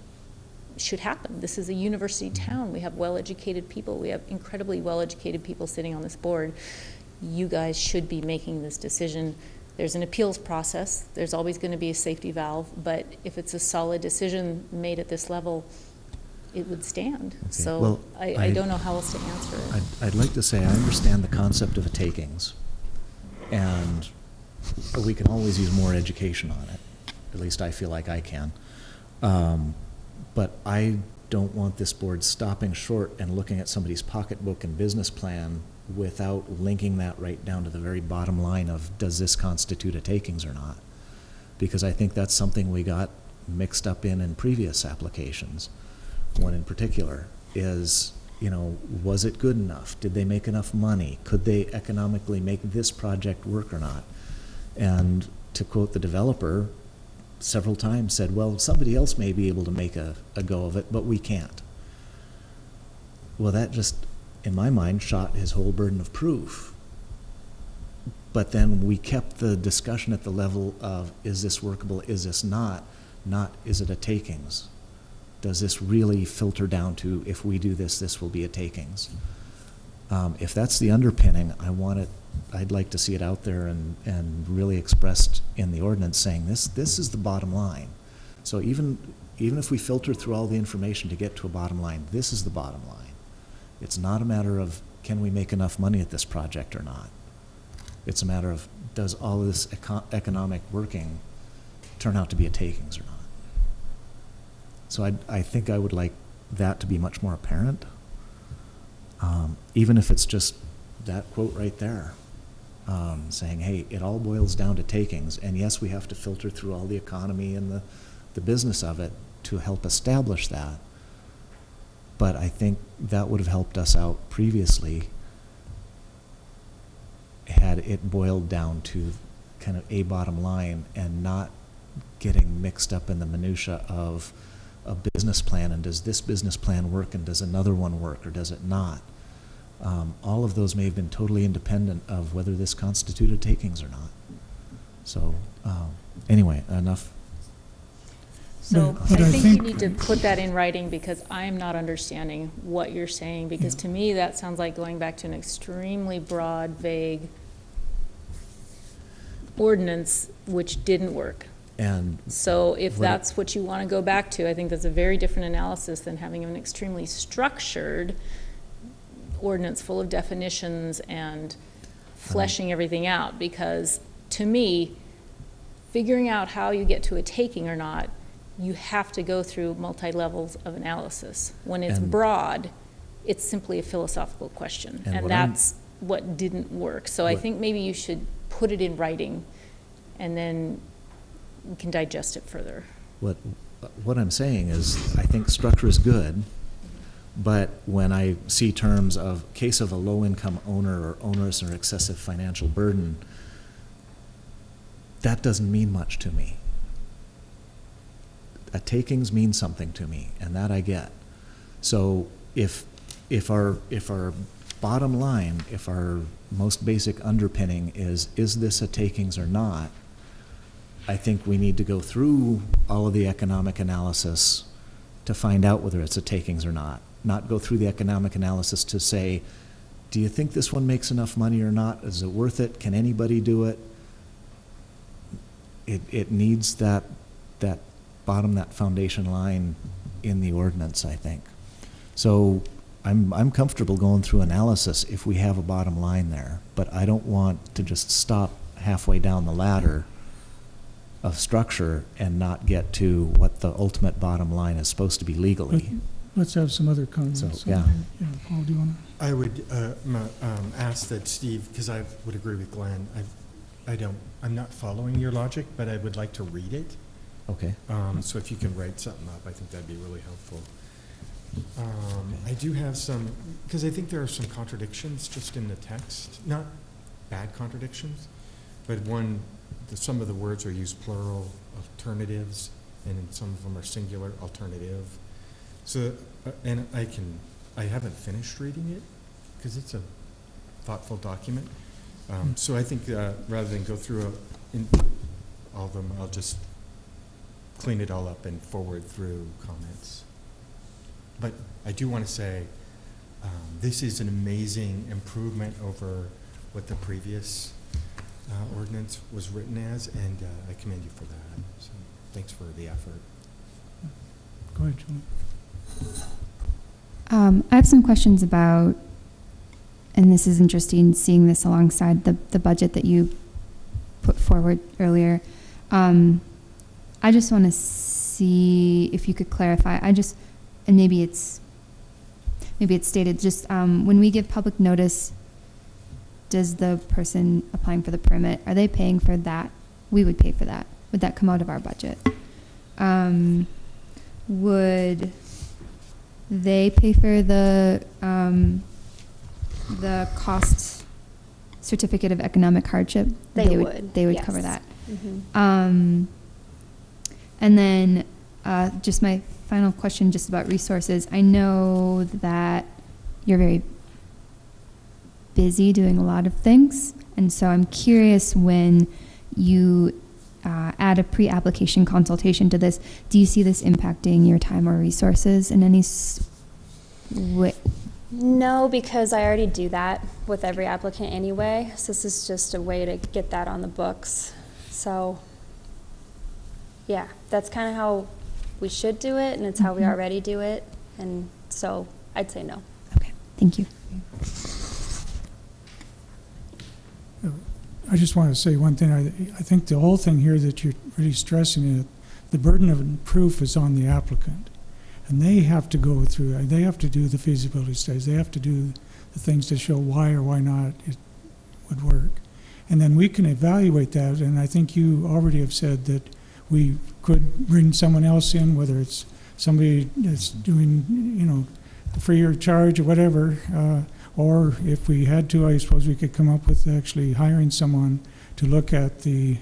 should happen. This is a university town. We have well-educated people. We have incredibly well-educated people sitting on this board. You guys should be making this decision. There's an appeals process. There's always going to be a safety valve, but if it's a solid decision made at this level, it would stand. Okay, So well, I don't know how else to answer it. I'd like to say I understand the concept of a takings, and we can always use more education on it. At least I feel like I can. But I don't want this board stopping short and looking at somebody's pocketbook and business plan without linking that right down to the very bottom line of, does this constitute a takings or not? Because I think that's something we got mixed up in previous applications. One in particular is, you know, was it good enough? Did they make enough money? Could they economically make this project work or not? And to quote the developer, several times said, well, somebody else may be able to make a go of it, but we can't. Well, that just, in my mind, shot his whole burden of proof. But then we kept the discussion at the level of, is this workable, is this not is it a takings? Does this really filter down to, if we do this, this will be a takings? If that's the underpinning, I'd like to see it out there and really expressed in the ordinance saying this is the bottom line. So even if we filter through all the information to get to a bottom line, this is the bottom line. It's not a matter of, can we make enough money at this project or not? It's a matter of, does all of this economic working turn out to be a takings or not? So I think I would like that to be much more apparent, even if it's just that quote right there, saying, hey, it all boils down to takings, and yes, we have to filter through all the economy and the business of it to help establish that. But I think that would have helped us out previously had it boiled down to kind of a bottom line and not getting mixed up in the minutia of a business plan, and does this business plan work, and does another one work, or does it not? All of those may have been totally independent of whether this constituted takings or not. So anyway, enough. So But I I think you think- need to put that in writing, because I am not understanding what you're saying, because to me, that sounds like going back to an extremely broad, vague ordinance, which didn't work. And So if What- that's what you want to go back to, I think that's a very different analysis than having an extremely structured ordinance full of definitions and fleshing everything out. Because to me, figuring out how you get to a taking or not, you have to go through multi-levels of analysis. When it's And- broad, it's simply a philosophical question. And And what I'm- that's what didn't work. So I What- think maybe you should put it in writing, and then we can digest it further. what I'm saying is, I think structure is good, but when I see terms of case of a low-income owner or onerous or excessive financial burden, that doesn't mean much to me. A takings means something to me, and that I get. So if our bottom line, if our most basic underpinning is this a takings or not, I think we need to go through all of the economic analysis to find out whether it's a takings or not go through the economic analysis to say, do you think this one makes enough money or not? Is it worth it? Can anybody do it? It needs that bottom, that foundation line in the ordinance, I think. So I'm comfortable going through analysis if we have a bottom line there, but I don't want to just stop halfway down the ladder of structure and not get to what the ultimate bottom line is supposed to be legally. Let's have some other comments. So, yeah. Yeah, Paul, do you want to? I would ask that Steve, because I would agree with Glenn, I'm not following your logic, but I would like to read it. Okay. So if you can write something up, I think that'd be really helpful. I do have some, because I think there are some contradictions just in the text, not bad contradictions, but some of the words are used plural, alternatives, and some of them are singular, alternative. So, and I haven't finished reading it, because it's a thoughtful document. So I think rather than go through all of them, I'll just clean it all up and forward through comments. But I do want to say, this is an amazing improvement over what the previous ordinance was written as, and I commend you for that. So thanks for the effort. Go ahead, Julie. I have some questions about, and this is interesting, seeing this alongside the budget that you put forward earlier. I just want to see if you could clarify. And maybe it's stated, just when we give public notice, does the person applying for the permit, are they paying for that? We would pay for that. Would that come out of our budget? Would they pay for the cost certificate of economic hardship? They would. They would Yes. cover that. Mhm. And then just my final question, just about resources. I know that you're very busy doing a lot of things, and so I'm curious, when you add a pre-application consultation to this, do you see this impacting your time or resources in any way? No, because I already do that with every applicant anyway. So this is just a way to get that on the books. So, yeah, that's kind of how we should do it, and it's how we already do it. And so I'd say no. Okay, thank you. I just want to say one thing. I think the whole thing here that you're really stressing is the burden of proof is on the applicant. And they have to go through, they have to do the feasibility studies. They have to do the things to show why or why not it would work. And then we can evaluate that. And I think you already have said that we could bring someone else in, whether it's somebody that's doing, free of charge or whatever, or if we had to, I suppose we could come up with actually hiring someone to look at the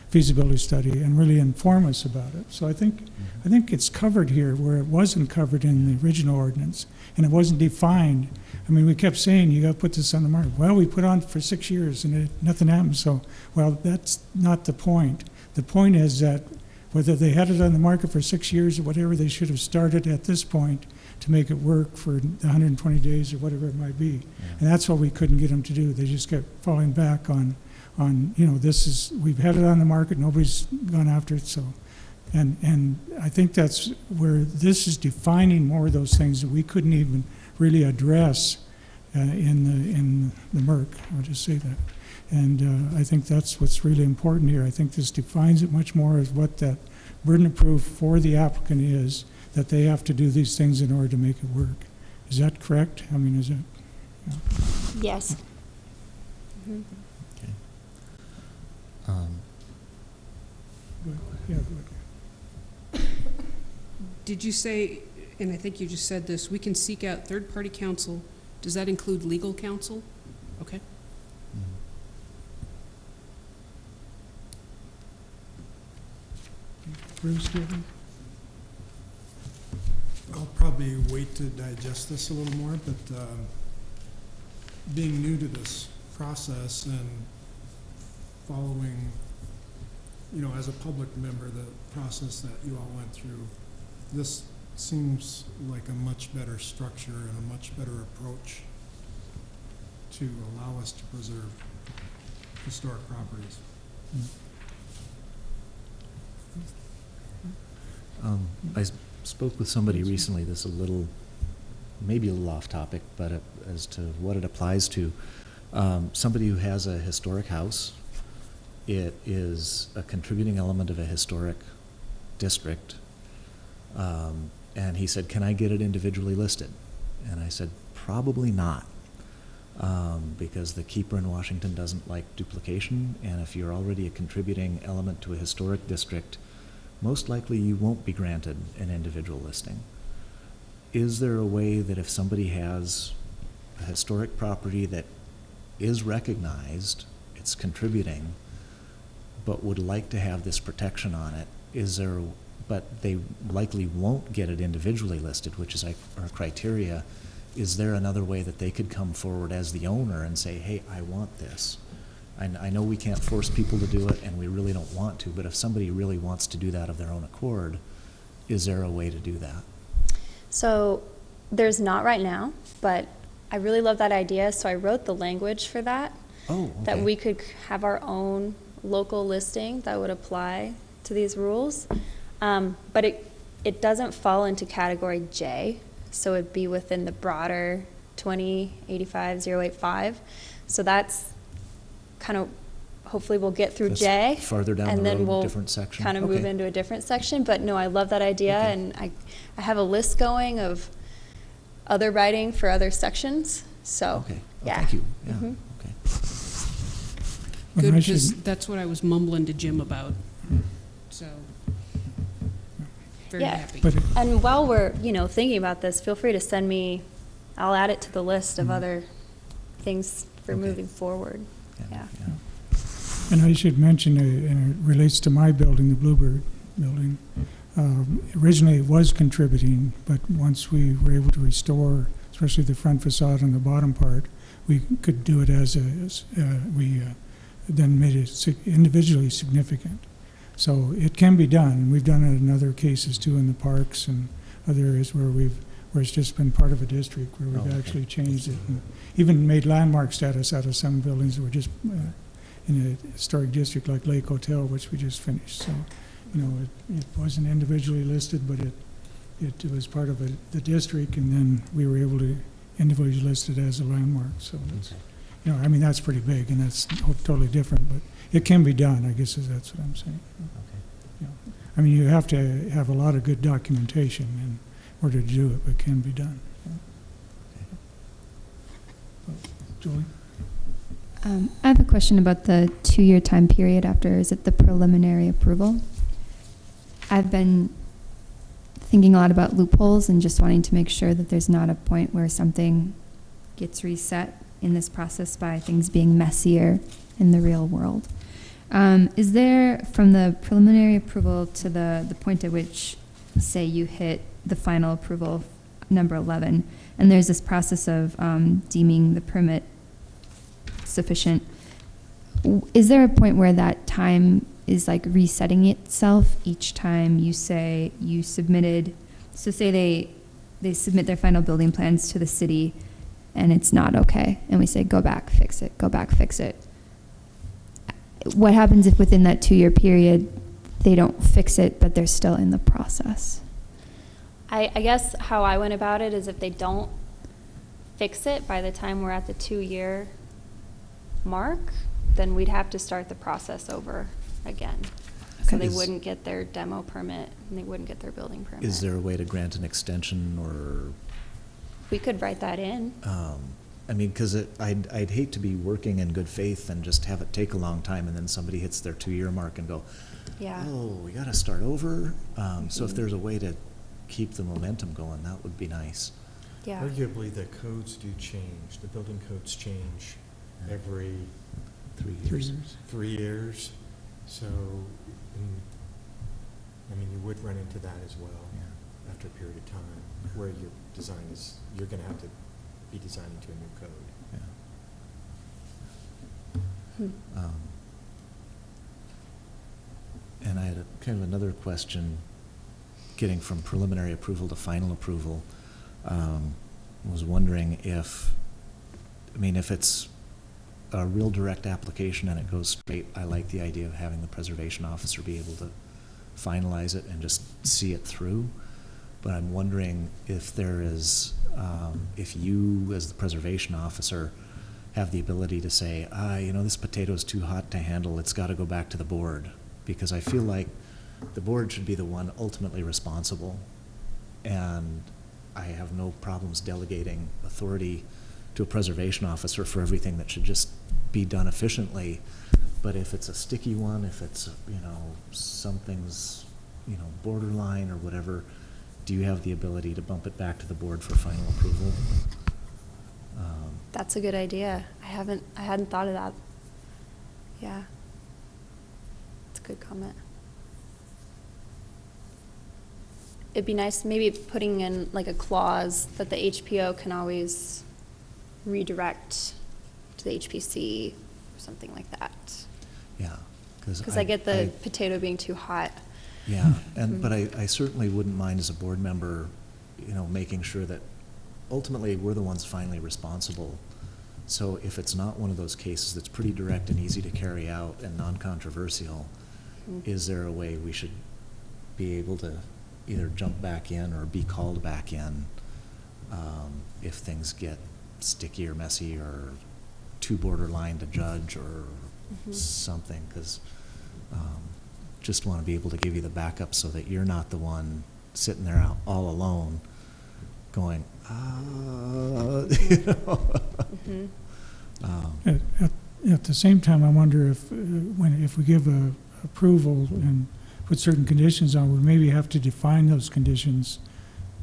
feasibility study and really inform us about it. So I think it's covered here where it wasn't covered in the original ordinance, and it wasn't defined. I mean, we kept saying, you got to put this on the market. Well, we put on for 6 years and nothing happened. So, well, that's not the point. The point is that whether they had it on the market for 6 years or whatever, they should have started at this point to make it work for the 120 days or whatever it might be. And that's what we couldn't get them to do. They just kept falling back on we've had it on the market, nobody's gone after it. So, and I think that's where this is defining more of those things that we couldn't even really address in the MERC. I'll just say that. And I think that's what's really important here. I think this defines it much more as what that burden of proof for the applicant is, that they have to do these things in order to make it work. Is that correct? I mean, is it? Yes. Mm-hmm. Okay. Yeah, go ahead. Did you say, and I think you just said this, we can seek out third-party counsel. Does that include legal counsel? Okay. Bruce, do you have any? I'll probably wait to digest this a little more, but being new to this process and following, as a public member, the process that you all went through, this seems like a much better structure and a much better approach to allow us to preserve historic properties. I spoke with somebody recently, this is maybe a little off topic, but as to what it applies to. Somebody who has a historic house, it is a contributing element of a historic district. And he said, can I get it individually listed? And I said, probably not. Because the keeper in Washington doesn't like duplication, and if you're already a contributing element to a historic district, most likely you won't be granted an individual listing. Is there a way that if somebody has a historic property that is recognized, it's contributing, but would like to have this protection on it, but they likely won't get it individually listed, which is our criteria, is there another way that they could come forward as the owner and say, hey, I want this? I know we can't force people to do it, and we really don't want to, but if somebody really wants to do that of their own accord, is there a way to do that? So there's not right now, but I really love that idea, so I wrote the language for that. Oh, okay. That we could have our own local listing that would apply to these rules. But it doesn't fall into category J. so it'd be within the broader 2085-085. So that's kind of, hopefully we'll get through That's J. farther down and the then road, we'll different section. kind of move Okay. into a different section. But no, I love that idea, Okay. and I have a list going of other writing for other sections. So Okay. Oh, yeah. thank you. Yeah. Mhm. Okay. But Good, I because should- that's what I was mumbling to Jim about. So, very Yeah. happy. But And while we're, thinking about this, feel free to send me, I'll add it to the list of other things for Okay. moving forward. Yeah. And I should mention, and it relates to my building, the Bluebird building. Originally, it was contributing, but once we were able to restore, especially the front facade and the bottom part, we could do it we then made it individually significant. So it can be done. We've done it in other cases too, in the parks and other areas where it's just been part of a district where we've Oh, okay. actually changed it. And even made landmark status out of some buildings that were just in a historic district like Lake Hotel, which we just finished. So, it wasn't individually listed, but it was part of the district, and then we were able to individually list it as a landmark. So, it's, that's pretty big, and that's totally different, but it can be done, I guess that's what I'm saying. Okay. You have to have a lot of good documentation in order to do it, but it can be done. Julie? I have a question about the 2-year time period after, is it the preliminary approval? I've been thinking a lot about loopholes and just wanting to make sure that there's not a point where something gets reset in this process by things being messier in the real world. Is there, from the preliminary approval to the point at which, say, you hit the final approval, number 11, and there's this process of deeming the permit sufficient, is there a point where that time is like resetting itself each time you say you submitted, so say they submit their final building plans to the city and it's not okay, and we say go back, fix it, go back, fix it. What happens if within that 2-year period they don't fix it but they're still in the process? I guess how I went about it is if they don't fix it by the time we're at the 2-year mark, then we'd have to start the process over again. So they Is- wouldn't get their demo permit and they wouldn't get their building permit. Is there a way to grant an extension, or, We could write that in. because I'd hate to be working in good faith and just have it take a long time, and then somebody hits their 2-year mark and go, Yeah. oh, we gotta start over. So if there's a way to keep the momentum going, that would be nice. Yeah. Arguably, the codes do change. The building codes change every 3 3 years. years. 3 years. So, you would run into that as well Yeah. after a period of time, where your design is, you're gonna have to be designing to a new code. Yeah. Hmm. And I had kind of another question, getting from preliminary approval to final approval. Was wondering if it's a real direct application and it goes straight, I like the idea of having the preservation officer be able to finalize it and just see it through. But I'm wondering if there is, if you, as the preservation officer, have the ability to say, this potato's too hot to handle, it's got to go back to the board. Because I feel like the board should be the one ultimately responsible. And I have no problems delegating authority to a preservation officer for everything that should just be done efficiently. But if it's a sticky one, if it's, something's, borderline or whatever, do you have the ability to bump it back to the board for final approval? That's a good idea. I hadn't thought of that. Yeah. It's a good comment. It'd be nice maybe putting in like a clause that the HPO can always redirect to the HPC or something like that. Yeah. Because I get the potato being too hot. Yeah, but I certainly wouldn't mind as a board member, making sure that ultimately we're the ones finally responsible. So if it's not one of those cases that's pretty direct and easy to carry out and non-controversial, is there a way we should be able to either jump back in or be called back in if things get sticky or messy or too borderline to judge or something, because just want to be able to give you the backup so that you're not the one sitting there all alone going, you know. At the same time, I wonder if, if we give a approval and put certain conditions on, we maybe have to define those conditions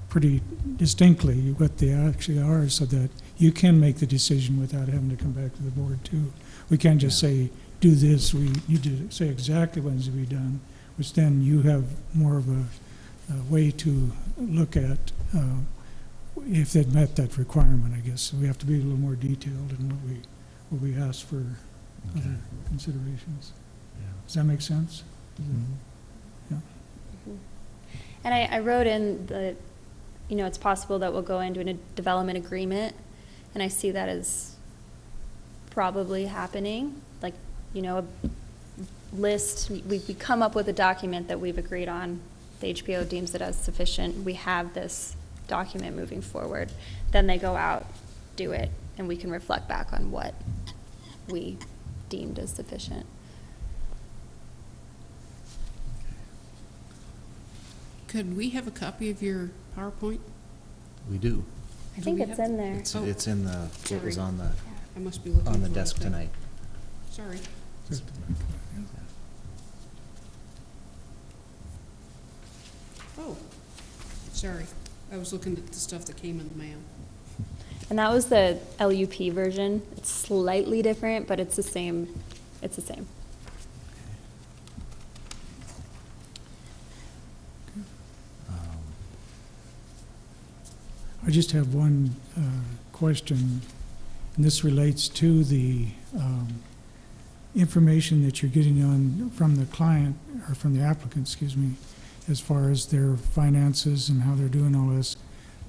pretty distinctly, what they actually are, so that you can make the decision without having to come back to the board too. We can't just say, do this, we need to say exactly what needs to be done, which then you have more of a way to look at if they've met that requirement, I guess. So we have to be a little more detailed in what we ask for other considerations. Does that make sense? Yeah. And I wrote in that, it's possible that we'll go into a development agreement, and I see that as probably happening. Like, a list, we come up with a document that we've agreed on, the HPO deems it as sufficient, we have this document moving forward, then they go out, do it, and we can reflect back on what we deemed as sufficient. Could we have a copy of your PowerPoint? We do. I think it's in there. It's in the, it was on the, I must be looking on the for it desk then. tonight. Sorry. Oh, sorry. I was looking at the stuff that came in the mail. And that was the LUP version. It's slightly different, but it's the same. It's the same. I just have one question, and this relates to the information that you're getting on from the client, or from the applicant, excuse me, as far as their finances and how they're doing all this.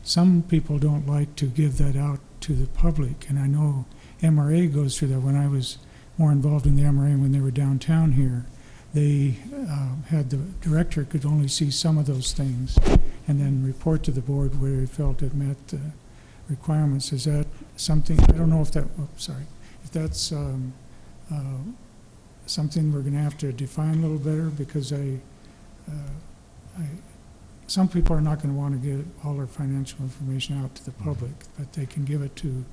Some people don't like to give that out to the public, and I know MRA goes through that. When I was more involved in the MRA when they were downtown here, they had the director could only see some of those things and then report to the board where he felt it met the requirements. Is that something, I don't know if that, if that's something we're gonna have to define a little better, because some people are not gonna wanna get all their financial information out to the public, but they can give it to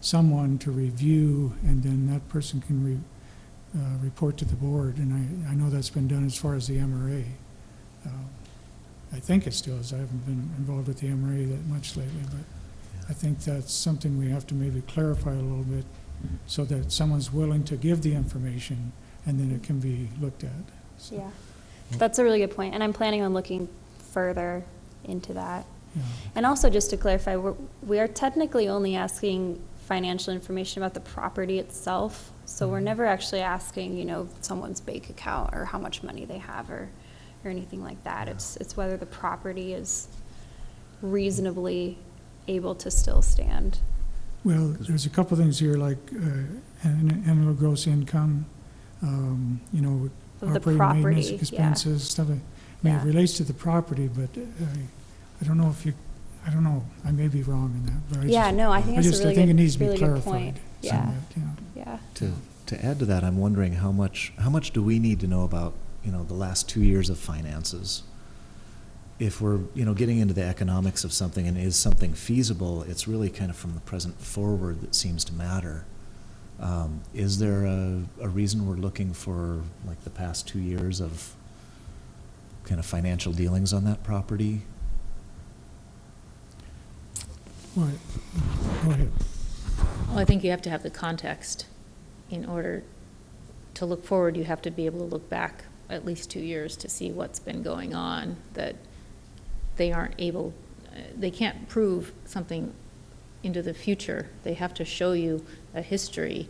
someone to review, and then that person can report to the board. And I know that's been done as far as the MRA. I think it still is. I haven't been involved with the MRA that much lately, but I think that's something we have to maybe clarify a little bit, so that someone's willing to give the information and then it can be looked at. So, Yeah, that's a really good point, and I'm planning on looking further into that. yeah. And also, just to clarify, we are technically only asking financial information about the property itself, so we're never actually asking, someone's bank account or how much money they have or anything like that. It's whether the property is reasonably able to still stand. Well, there's a couple things here, like annual gross income, Of the operating property, maintenance yeah. expenses, stuff. I mean, Yeah. it relates to the property, but I don't know if you, I don't know, I may be wrong in that. But I think I that's a really think good, it needs to be really good clarified. point. Yeah, somewhat, yeah. To add to that, I'm wondering how much do we need to know about, the last 2 years of finances? If we're, getting into the economics of something and is something feasible, it's really kind of from the present forward that seems to matter. Is there a reason we're looking for like the past 2 years of kind of financial dealings on that property? Right. Go ahead. Well, I think you have to have the context. In order to look forward, you have to be able to look back at least 2 years to see what's been going on, that they aren't able, they can't prove something into the future. They have to show you a history.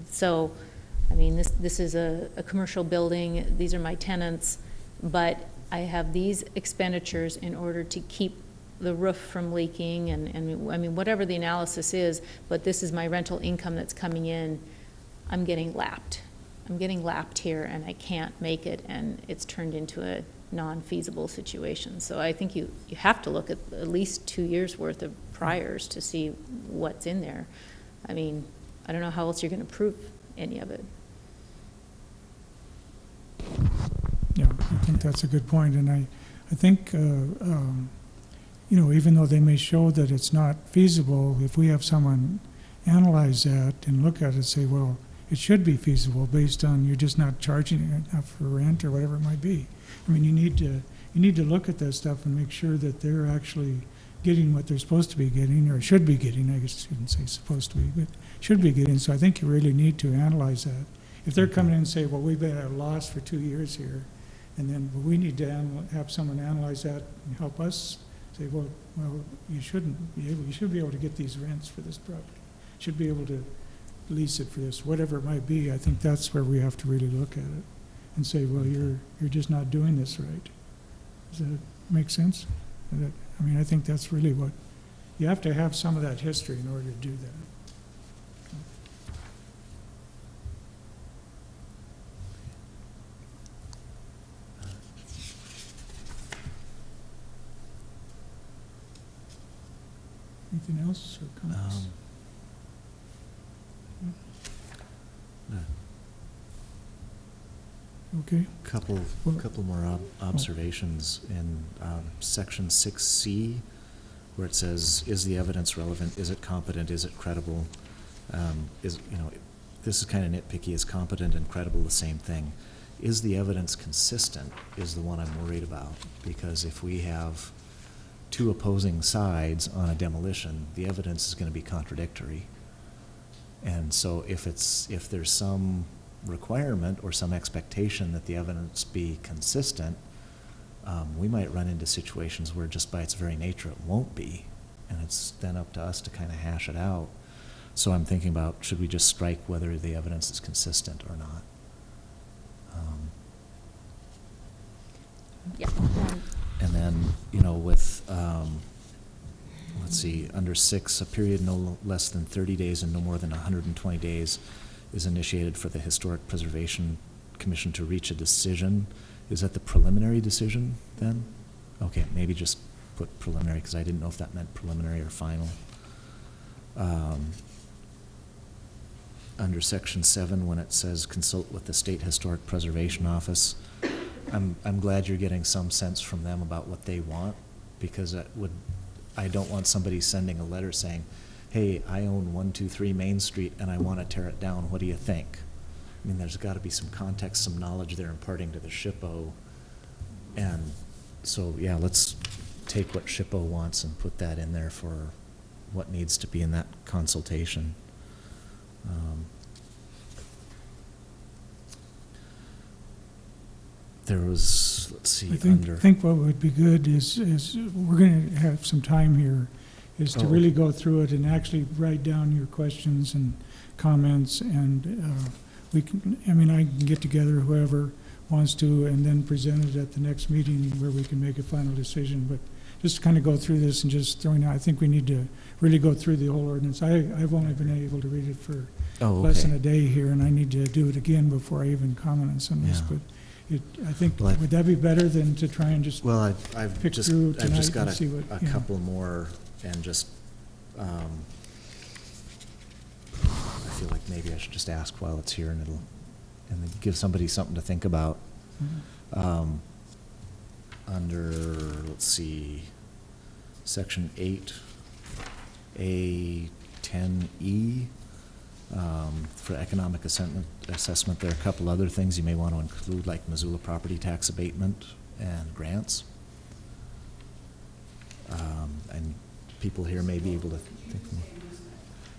So, I mean, this is a commercial building, these are my tenants, but I have these expenditures in order to keep the roof from leaking and I mean, whatever the analysis is, but this is my rental income that's coming in. I'm getting lapped. I'm getting lapped here and I can't make it, and it's turned into non-feasible situations. So I think you have to look at least 2 years' worth of priors to see what's in there. I mean, I don't know how else you're going to prove any of it. Yeah, I think that's a good point, and I think, you know, even though they may show that it's not feasible, if we have someone analyze that and look at it and say, well, it should be feasible based on you're just not charging enough for rent or whatever it might be. I mean, you need to look at that stuff and make sure that they're actually getting what they're supposed to be getting, or should be getting. I guess I shouldn't say supposed to be, but should be getting. So I think you really need to analyze that. If they're coming in and say, well, we've been at a loss for 2 years here, and then we need to have someone analyze that and help us say, well, you shouldn't be able, you should be able to get these rents for this property. Should be able to lease it for this, whatever it might be. I think that's where we have to really look at it and say, well, you're just not doing this right. Does that make sense? I mean, I think that's really what, you have to have some of that history in order to do that. Anything else or comments? Okay. Couple more observations in section 6C, where it says, "Is the evidence relevant? Is it competent? Is it credible?" This is kind of nitpicky. Is competent and credible the same thing? Is the evidence consistent? Is the one I'm worried about, because if we have two opposing sides on a demolition, the evidence is going to be contradictory. And so if there's some requirement or some expectation that the evidence be consistent, we might run into situations where just by its very nature it won't be, and it's then up to us to kind of hash it out. So I'm thinking about, should we just strike whether the evidence is consistent or not? Yeah. And then, with, let's see, under 6, a period no less than 30 days and no more than 120 days is initiated for the Historic Preservation Commission to reach a decision. Is that the preliminary decision then? Okay, maybe just put preliminary, because I didn't know if that meant preliminary or final. Under section 7, when it says consult with the State Historic Preservation Office, I'm glad you're getting some sense from them about what they want, because I don't want somebody sending a letter saying, hey, I own 123 Main Street and I want to tear it down. What do you think? I mean, there's got to be some context, some knowledge they're imparting to the SHPO. And so, yeah, let's take what SHPO wants and put that in there for what needs to be in that consultation. There was, let's see, I think what would be good is we're going to have some time here, is to really go through it and actually write down your questions and comments, and I can get together whoever wants to and then present it at the next meeting where we can make a final decision. But just to kind of go through this and just throwing out, I think we need to really go through the whole ordinance. I've only been able to read it for less than a day here, and I need to do it again before I even comment on some of this. But I think, would that be better than to try and just I've pick just through tonight I've just got and see what, a couple more, and just I feel like maybe I should just ask while it's here, and then give somebody something to think about. Mhm. Under, let's see, section 8A10E, for economic assessment, there are a couple other things you may want to include, like Missoula property tax abatement and grants. And people here may be able to think more.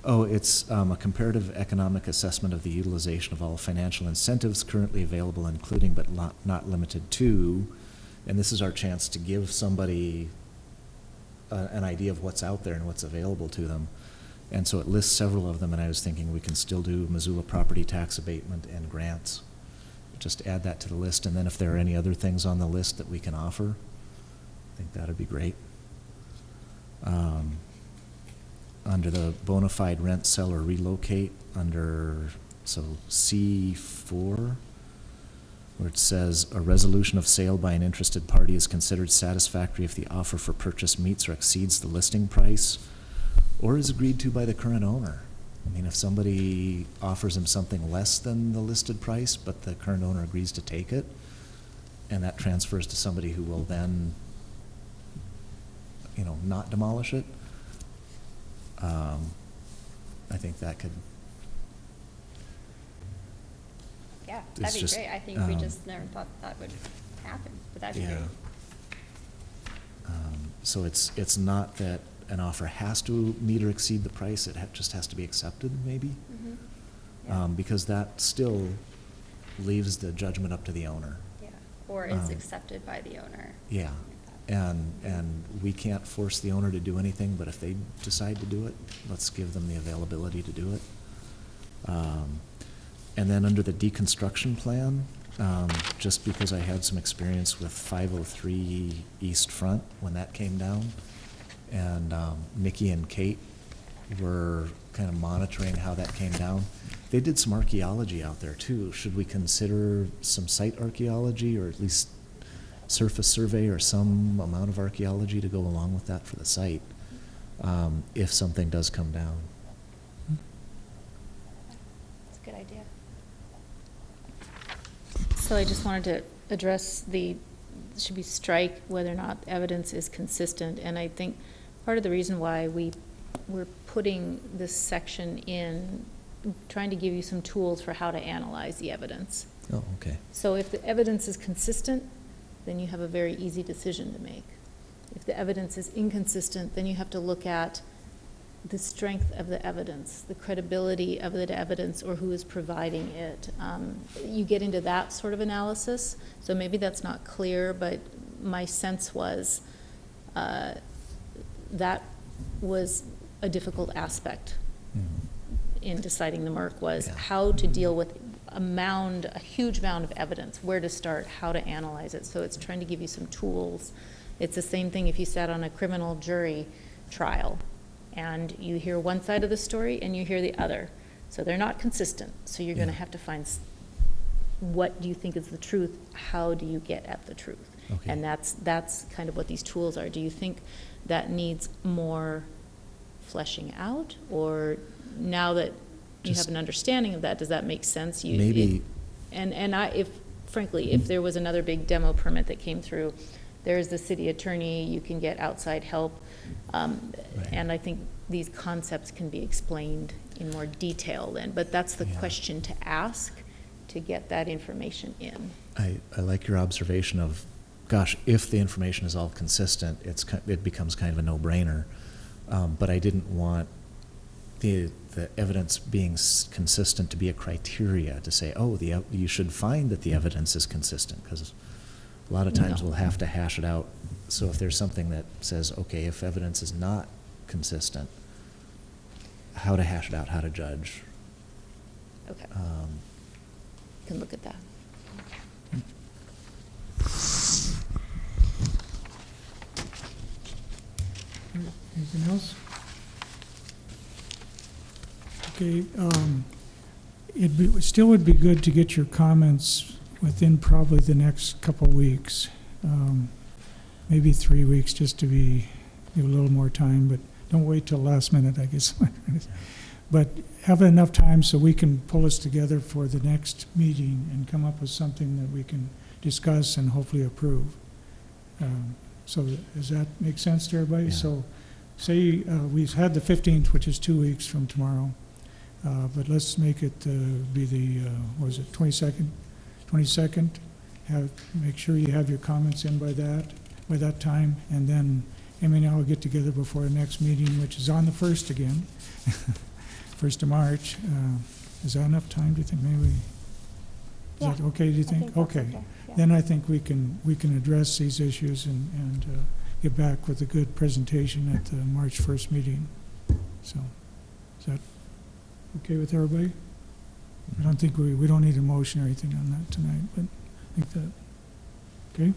Oh, it's a comparative economic assessment of the utilization of all financial incentives currently available, including but not limited to. And this is our chance to give somebody an idea of what's out there and what's available to them. And so it lists several of them, and I was thinking we can still do Missoula property tax abatement and grants. Just add that to the list, and then if there are any other things on the list that we can offer, I think that would be great. Under the bona fide rent, sell, or relocate, so C4, where it says, a resolution of sale by an interested party is considered satisfactory if the offer for purchase meets or exceeds the listing price or is agreed to by the current owner. I mean, if somebody offers him something less than the listed price, but the current owner agrees to take it, and that transfers to somebody who will then, you know, not demolish it, I think that could, Yeah, It's that'd be just, great. I think we just never thought that would happen, but that'd be yeah. great. So it's not that an offer has to meet or exceed the price, it just has to be accepted, maybe? Mhm. Yeah. Because that still leaves the judgment up to the owner. Yeah, or is um, accepted by the owner. Yeah, and we can't force the owner to do anything, but if they decide to do it, let's give them the availability to do it. And then under the deconstruction plan, just because I had some experience with 503 East Front when that came down, and Nikki and Kate were kind of monitoring how that came down. They did some archaeology out there too. Should we consider some site archaeology, or at least surface survey or some amount of archaeology to go along with that for the site, if something does come down? That's a good idea. So I just wanted to address should we strike whether or not evidence is consistent? And I think part of the reason why we're putting this section in, trying to give you some tools for how to analyze the evidence. Oh, okay. So if the evidence is consistent, then you have a very easy decision to make. If the evidence is inconsistent, then you have to look at the strength of the evidence, the credibility of the evidence, or who is providing it. You get into that sort of analysis, so maybe that's not clear, but my sense was that was a difficult aspect in deciding the MERC, was how to deal with a huge mound of evidence, where to start, how to analyze it. So it's trying to give you some tools. It's the same thing if you sat on a criminal jury trial and you hear one side of the story and you hear the other. So they're not consistent. So you're going to have to find what do you think is the truth, how do you get at the truth? Okay. And that's kind of what these tools are. Do you think that needs more fleshing out, or now that you have an understanding of that, does that make sense? Maybe. Frankly, if there was another big demo permit that came through, there's the city attorney, you can get outside help. And I think these concepts can be explained in more detail then, but that's the question to ask to get that information in. I like your observation of, gosh, if the information is all consistent, it becomes kind of a no-brainer. But I didn't want the evidence being consistent to be a criteria to say, oh, you should find that the evidence is consistent, because a lot of times we'll have to hash it out. So if there's something that says, okay, if evidence is not consistent, how to hash it out, how to judge. Okay. Can look at that. Anything else? Okay, it still would be good to get your comments within probably the next couple of weeks. Maybe 3 weeks, just to give a little more time, but don't wait till last minute, I guess. But have enough time so we can pull us together for the next meeting and come up with something that we can discuss and hopefully approve. So does that make sense to everybody? Yeah. So say we've had the 15th, which is 2 weeks from tomorrow, but let's make it be the, 22nd? 22nd. Make sure you have your comments in by that time, and then Amy and I will get together before the next meeting, which is on the 1st again, 1st of March. Is that enough time, do you think? Maybe is that okay, do you think? Okay. Yeah. Then I think we can address these issues and get back with a good presentation at the March 1st meeting. So, is that okay with everybody? I don't think we don't need a motion or anything on that tonight, but I think that, okay?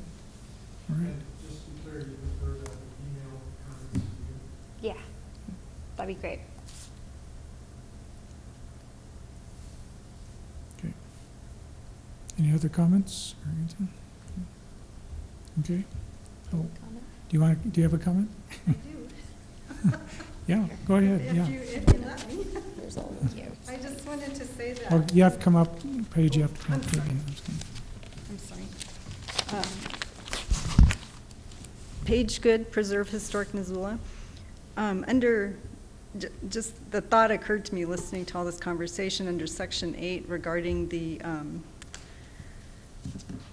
All right. And just to be clear, you prefer that email comments to you? Yeah, that'd be great. Any other comments or anything? Okay. Oh, do you have a comment? I do. Yeah, go ahead, yeah. If you let me. There's all of you. I just wanted to say that. Oh, you have to come up, Paige, you have to come up. I'm sorry. Yeah, I'm sorry. Page Good, Preserve Historic Missoula. Just the thought occurred to me listening to all this conversation under Section 8 regarding the,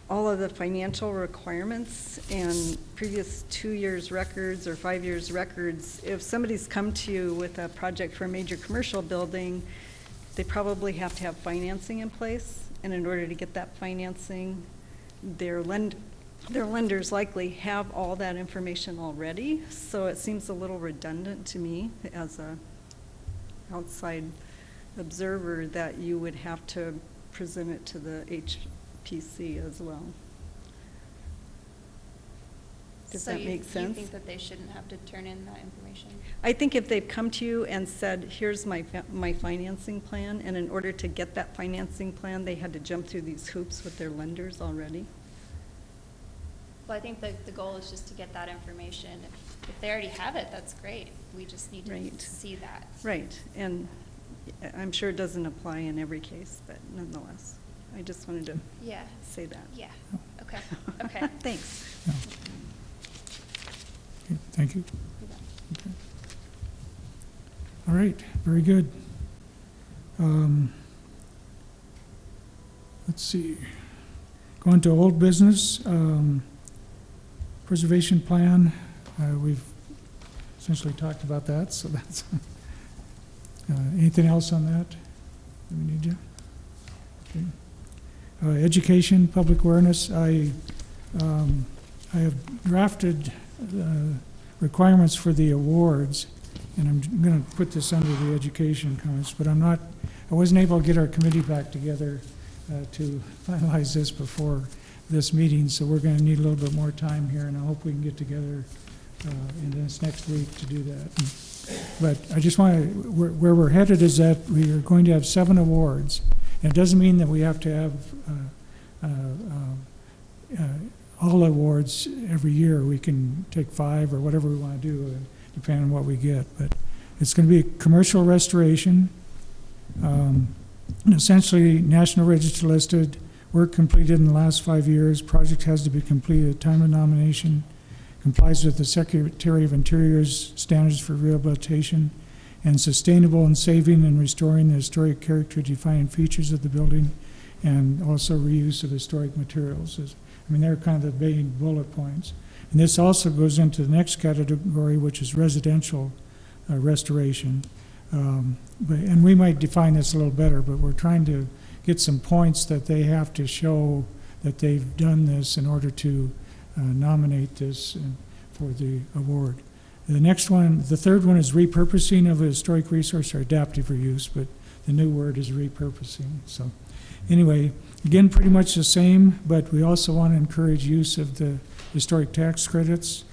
all of the financial requirements and previous 2 years records or 5 years records. If somebody's come to you with a project for a major commercial building, they probably have to have financing in place. And in order to get that financing, their lenders likely have all that information already. So it seems a little redundant to me as a outside observer that you would have to present it to the HPC as well. Does that make sense? So you think that they shouldn't have to turn in that information? I think if they've come to you and said, here's my financing plan, and in order to get that financing plan, they had to jump through these hoops with their lenders already. Well, I think the goal is just to get that information. If they already have it, that's great. We just need to Right. see that. Right, and I'm sure it doesn't apply in every case, but nonetheless, I just wanted to Yeah, say that. yeah, okay, okay. Thanks. yeah. Okay, thank you. Okay. All right, very good. Let's see. Going to old business, preservation plan. We've essentially talked about that, so that's, anything else on that? Do we need to? Okay. Education, public awareness. I have drafted requirements for the awards, and I'm going to put this under the education comments, but I wasn't able to get our committee back together to finalize this before this meeting, so we're going to need a little bit more time here, and I hope we can get together in this next week to do that. But I just want to, where we're headed is that we are going to have 7 awards. And it doesn't mean that we have to have all awards every year. We can take 5 or whatever we want to do, depending on what we get. But it's going to be commercial restoration, essentially National Register listed, work completed in the last 5 years, project has to be completed at time of nomination, complies with the Secretary of Interior's standards for rehabilitation, and sustainable in saving and restoring the historic character defining features of the building, and also reuse of historic materials. I mean, they're kind of the main bullet points. And this also goes into the next category, which is residential restoration. And we might define this a little better, but we're trying to get some points that they have to show that they've done this in order to nominate this for the award. The next one, the third one, is repurposing of a historic resource or adaptive reuse, but the new word is repurposing. So anyway, again, pretty much the same, but we also want to encourage use of the historic tax credits,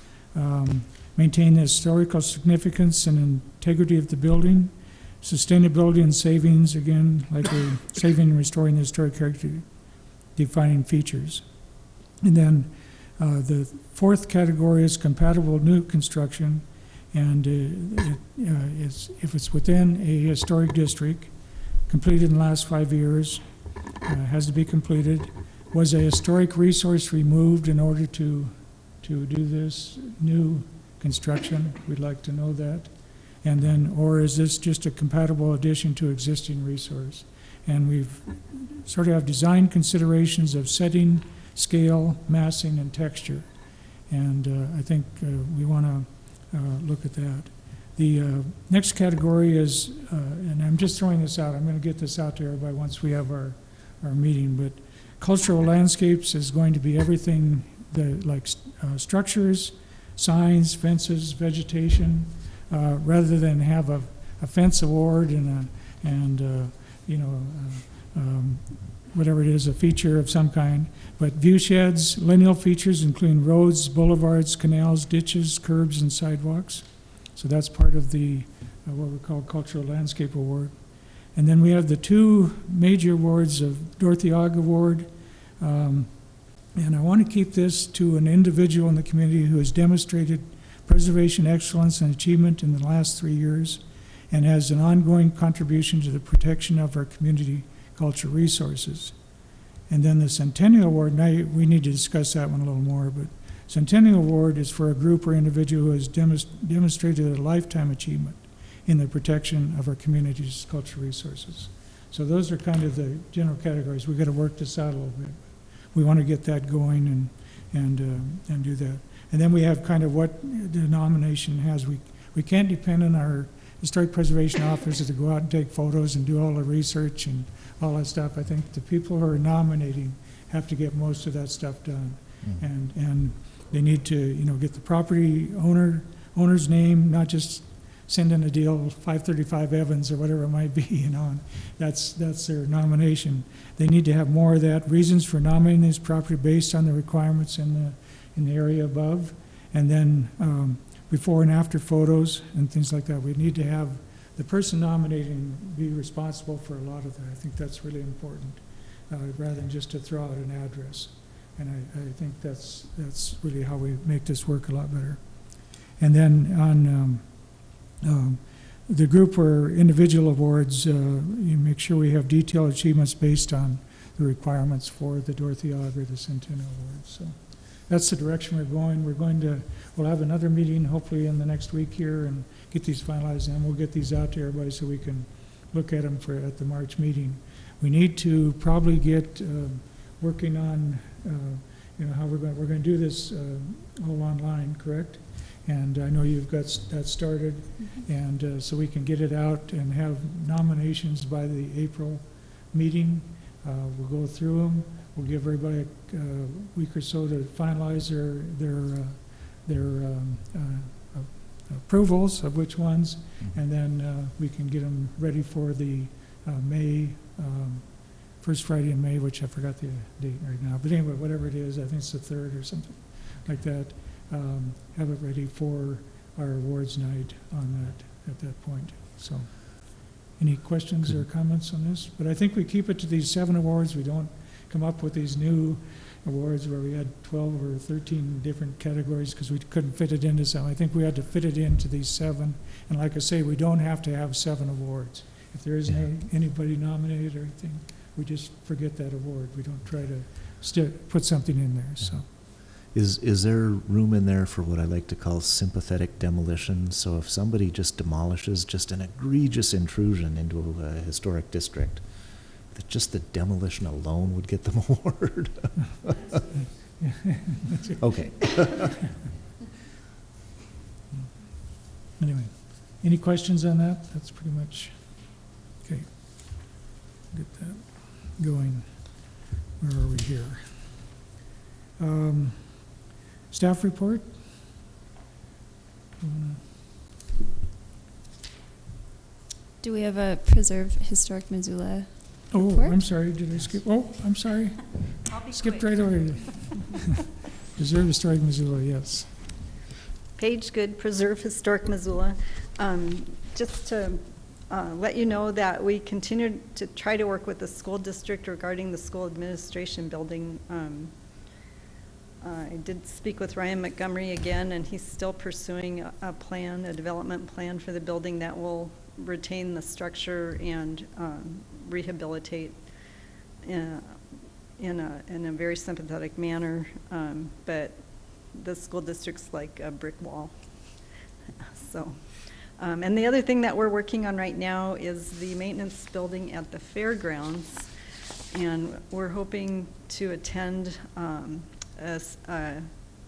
maintain the historical significance and integrity of the building, sustainability and savings, again, like we're saving and restoring the historic character defining features. And then the fourth category is compatible new construction, and if it's within a historic district, completed in the last 5 years, has to be completed. Was a historic resource removed in order to do this new construction? We'd like to know that. And then, or is this just a compatible addition to existing resource? And we've sort of have design considerations of setting, scale, massing, and texture. And I think we want to look at that. The next category is, and I'm just throwing this out, I'm going to get this out to everybody once we have our meeting, but cultural landscapes is going to be everything that, like structures, signs, fences, vegetation, rather than have a fence award and whatever it is, a feature of some kind. But view sheds, lineal features including roads, boulevards, canals, ditches, curbs, and sidewalks. So that's part of the what we call Cultural Landscape Award. And then we have the 2 major awards of Dorothy Ogg Award, And I want to keep this to an individual in the community who has demonstrated preservation excellence and achievement in the last 3 years and has an ongoing contribution to the protection of our community cultural resources. And then the Centennial Award, now we need to discuss that one a little more, but Centennial Award is for a group or individual who has demonstrated a lifetime achievement in the protection of our community's cultural resources. So those are kind of the general categories. We've got to work this out a little bit. We want to get that going and do that. And then we have kind of what the nomination has. We can't depend on our historic preservation officers to go out and take photos and do all the research and all that stuff. I think the people who are nominating have to get most of that stuff done. And they need to, get the property owner's name, not just send in a deal 535 Evans or whatever it might be, and that's their nomination. They need to have more of that, reasons for nominating this property based on the requirements in the area above, and then before and after photos and things like that. We need to have the person nominating be responsible for a lot of that. I think that's really important, rather than just to throw out an address. And I think that's really how we make this work a lot better. And then on the group or individual awards, you make sure we have detailed achievements based on the requirements for the Dorothy Auger, the Centennial Award. So that's the direction we're going. We'll have another meeting hopefully in the next week here and get these finalized, and we'll get these out to everybody so we can look at them at the March meeting. We need to probably get working on how we're going to do this all online, correct? And I know you've got that started, and so we can get it out and have nominations by the April meeting. We'll go through them. We'll give everybody a week or so to finalize their approvals of which ones, and then we can get them ready for the May, first Friday in May, which I forgot the date right now. But anyway, whatever it is, I think it's the 3rd or something like that. Have it ready for our awards night on that at that point. So, any questions or comments on this? But I think we keep it to these 7 awards. We don't come up with these new awards where we had 12 or 13 different categories because we couldn't fit it into some. I think we had to fit it into these 7. And like I say, we don't have to have 7 awards. If there isn't anybody nominated or anything, we just forget that award. We don't try to put something in there. So. Is there room in there for what I like to call sympathetic demolition? So if somebody just demolishes just an egregious intrusion into a historic district, that just the demolition alone would get them award? Okay. Anyway, any questions on that? That's pretty much, okay. Get that going. Where are we here? Staff report? Do we have a Preserve Historic Missoula Oh, report? I'm sorry, did I skip? Oh, I'm sorry. I'll be Skipped quick. right over you. Preserve Historic Missoula, yes. Page Good, Preserve Historic Missoula. Just to let you know that we continue to try to work with the school district regarding the school administration building. I did speak with Ryan Montgomery again, and he's still pursuing a plan, a development plan for the building that will retain the structure and rehabilitate in a very sympathetic manner. But the school district's like a brick wall. So, and the other thing that we're working on right now is the maintenance building at the fairgrounds, and we're hoping to attend a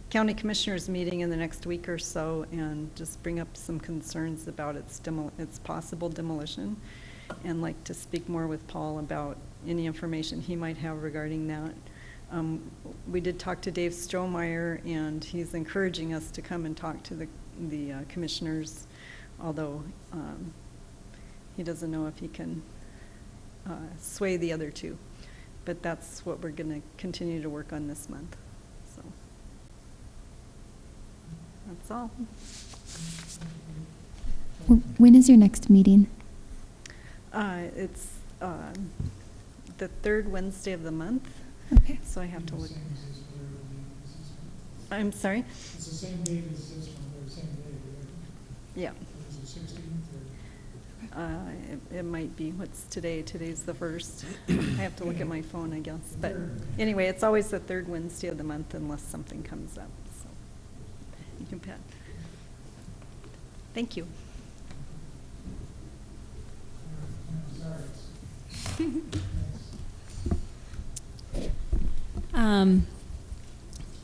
county commissioners meeting in the next week or so and just bring up some concerns about its possible demolition, and like to speak more with Paul about any information he might have regarding that. We did talk to Dave Strohmeyer, and he's encouraging us to come and talk to the commissioners, although he doesn't know if he can sway the other two. But that's what we're going to continue to work on this month. So that's all. When is your next meeting? It's the 3rd Wednesday of the month. Okay. So I have to look. Same as this, whatever the- this is. I'm sorry? It's the same date as this one, or same day, right? Yeah. It was the 16th or? It might be, what's today? Today's the 1st. I have to look at my phone, I guess. But anyway, it's always the 3rd Wednesday of the month unless something comes up, so. You can pat. Thank you.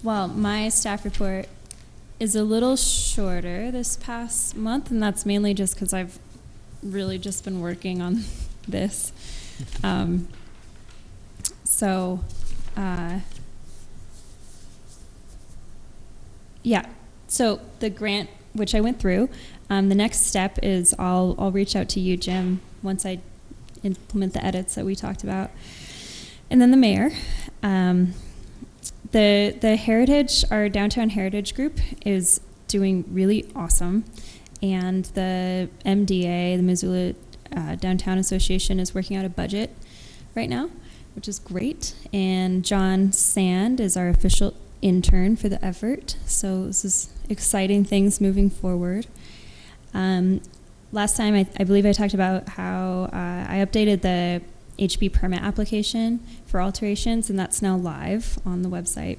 Well, my staff report is a little shorter this past month, and that's mainly just because I've really just been working on this. Yeah, so the grant, which I went through, the next step is I'll reach out to you, Jim, once I implement the edits that we talked about. And then the mayor. The Heritage, our Downtown Heritage Group, is doing really awesome. And the MDA, the Missoula Downtown Association, is working out a budget right now, which is great. And John Sand is our official intern for the effort. So this is exciting things moving forward. Last time, I believe I talked about how I updated the HB permit application for alterations, and that's now live on the website.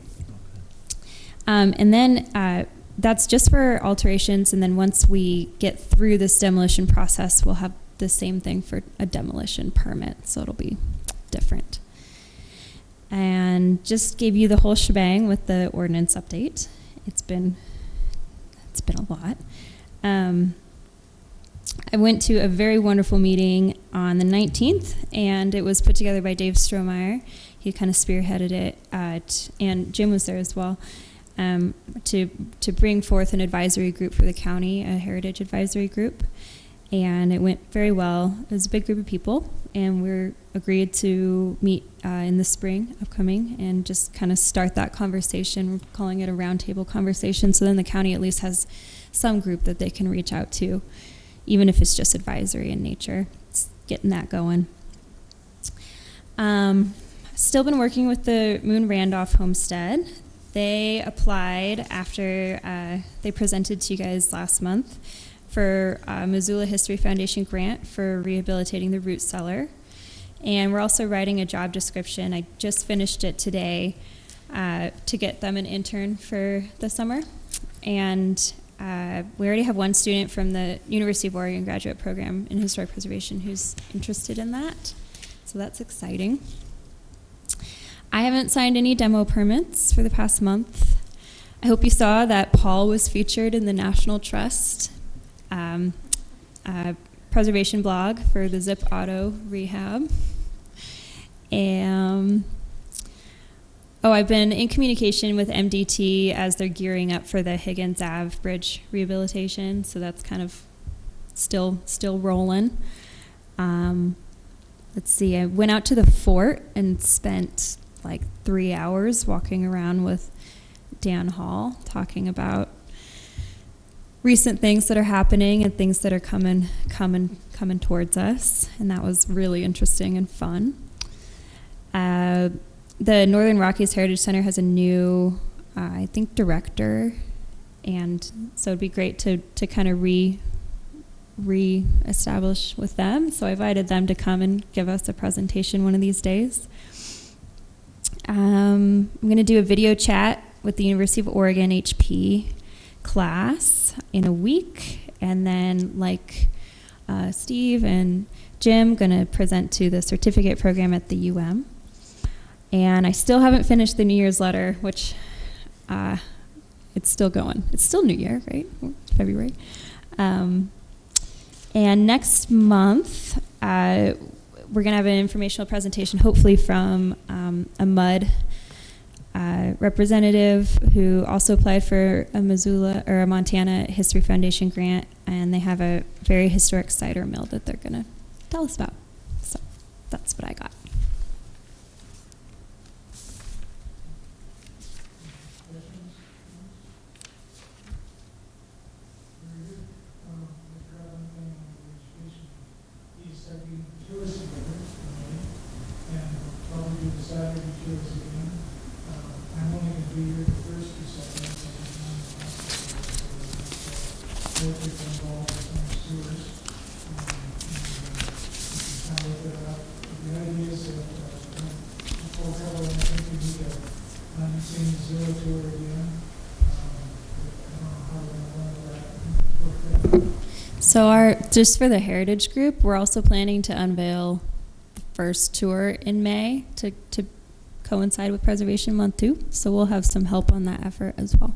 And then that's just for alterations, and then once we get through this demolition process, we'll have the same thing for a demolition permit, so it'll be different. And just gave you the whole shebang with the ordinance update. It's been a lot. I went to a very wonderful meeting on the 19th, and it was put together by Dave Strohmeyer. He kind of spearheaded it, and Jim was there as well, to bring forth an advisory group for the county, a heritage advisory group. And it went very well. It was a big group of people, and we're agreed to meet in the spring upcoming and just kind of start that conversation. We're calling it a roundtable conversation, so then the county at least has some group that they can reach out to, even if it's just advisory in nature. It's getting that going. Still been working with the Moon Randolph Homestead. They applied after they presented to you guys last month for a Missoula History Foundation grant for rehabilitating the root cellar. And we're also writing a job description. I just finished it today to get them an intern for the summer. And we already have one student from the University of Oregon graduate program in historic preservation who's interested in that. So that's exciting. I haven't signed any demo permits for the past month. I hope you saw that Paul was featured in the National Trust preservation blog for the Zip Auto rehab. And I've been in communication with MDT as they're gearing up for the Higgins Ave Bridge rehabilitation, so that's kind of still rolling. Let's see, I went out to the fort and spent like 3 hours walking around with Dan Hall, talking about recent things that are happening and things that are coming towards us, and that was really interesting and fun. The Northern Rockies Heritage Center has a new, I think, director, and so it'd be great to kind of re-establish with them. So I invited them to come and give us a presentation one of these days. I'm going to do a video chat with the University of Oregon HP class in a week, and then like Steve and Jim, going to present to the certificate program at the UM. And I still haven't finished the New Year's letter, which it's still going. It's still New Year, right? February. And next month, we're going to have an informational presentation, hopefully from a MUD representative who also applied for a Missoula or a Montana History Foundation grant, and they have a very historic cider mill that they're going to tell us about. So that's what I got. Saturday tours again. both get involved with those tours. And kind of look it up. The idea is that, before Helen, I think we need a unseen Missoula tour again. I don't know how we're going to work that. So just for the Heritage Group, we're also planning to unveil the first tour in May to coincide with Preservation Month too. So we'll have some help on that effort as well.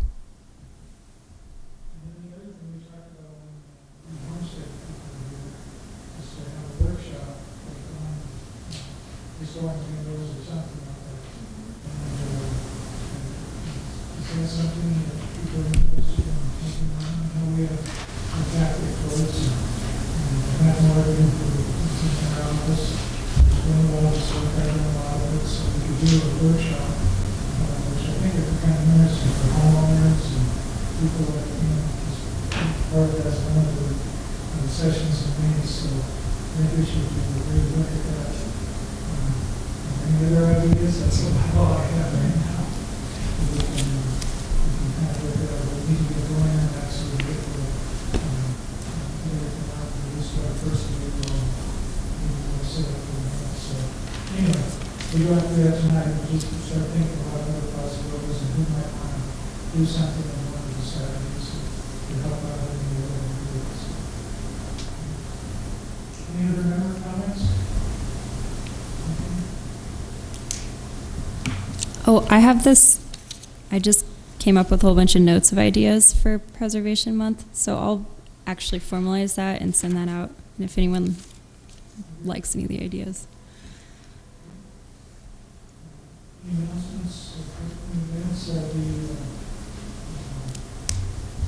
And then the other thing we talked about when homestead people were here is to have a workshop, like on historic windows or something like that. And is that something that people are interested in taking on? I know we have a Catholic codes and that more than in our office. There's been a lot of stuff, I've done a lot of it, so we could do a workshop, which I think is kind of interesting for homeowners and people that, just part of that's one of the sessions and things, so I think we should really look at that. Any other ideas? That's about all I have right now. We can kind of look at it, we need to get going on that so we get the, everything out, at least by the first of April, we'll set up for that, so. Anyway, we don't have to do that tonight, we just start thinking about other possibilities and who might want to do something on one of the Saturdays to help out in the other groups. Any other member comments? Oh, I have this. I just came up with a whole bunch of notes of ideas for Preservation Month. So I'll actually formalize that and send that out. And if anyone likes any of the ideas. Any announcements, events, the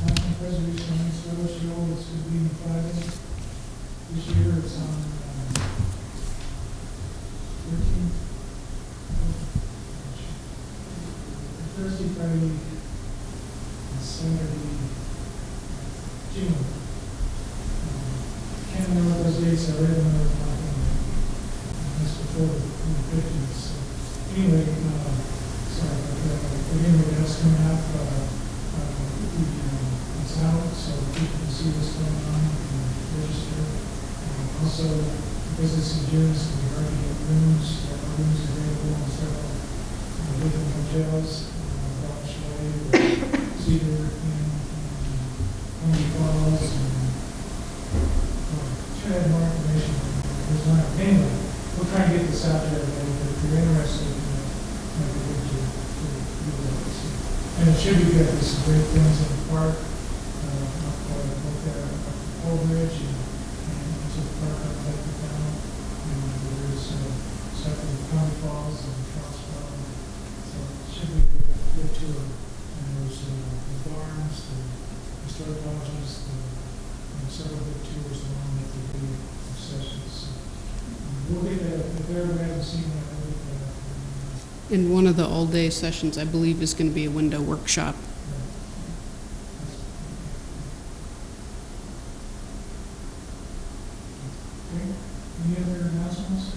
National Preservation Minnesota Show is going to be on Friday. This year it's on 13th. Thursday, Friday, and Saturday, June. Can't remember what those dates are, I read them over my that's before the 15th. So anyway, sorry about that. But anyway, that's coming up. It's out, so people can see what's going on and register. Also, because it's in June, it's going to be hard to get rooms. There are rooms available in several different hotels. Cedar and Hungry Falls and should have more information. There's not. Anyway, we'll try and get this out there, but if you're interested, it might be good to do that. So, and it should be good. There's some great things in the park, both there at Old Ridge and to the park up at the town. And there's stuff in Hungry Falls and Crosswell. So it should be a good tour. And there's the barns, the historic lodges, several big tours along with the big sessions. So, we'll get that, if everyone hasn't seen that, we'll get that. And one of the all-day sessions, I believe, is going to be a window workshop. Okay, any other announcements?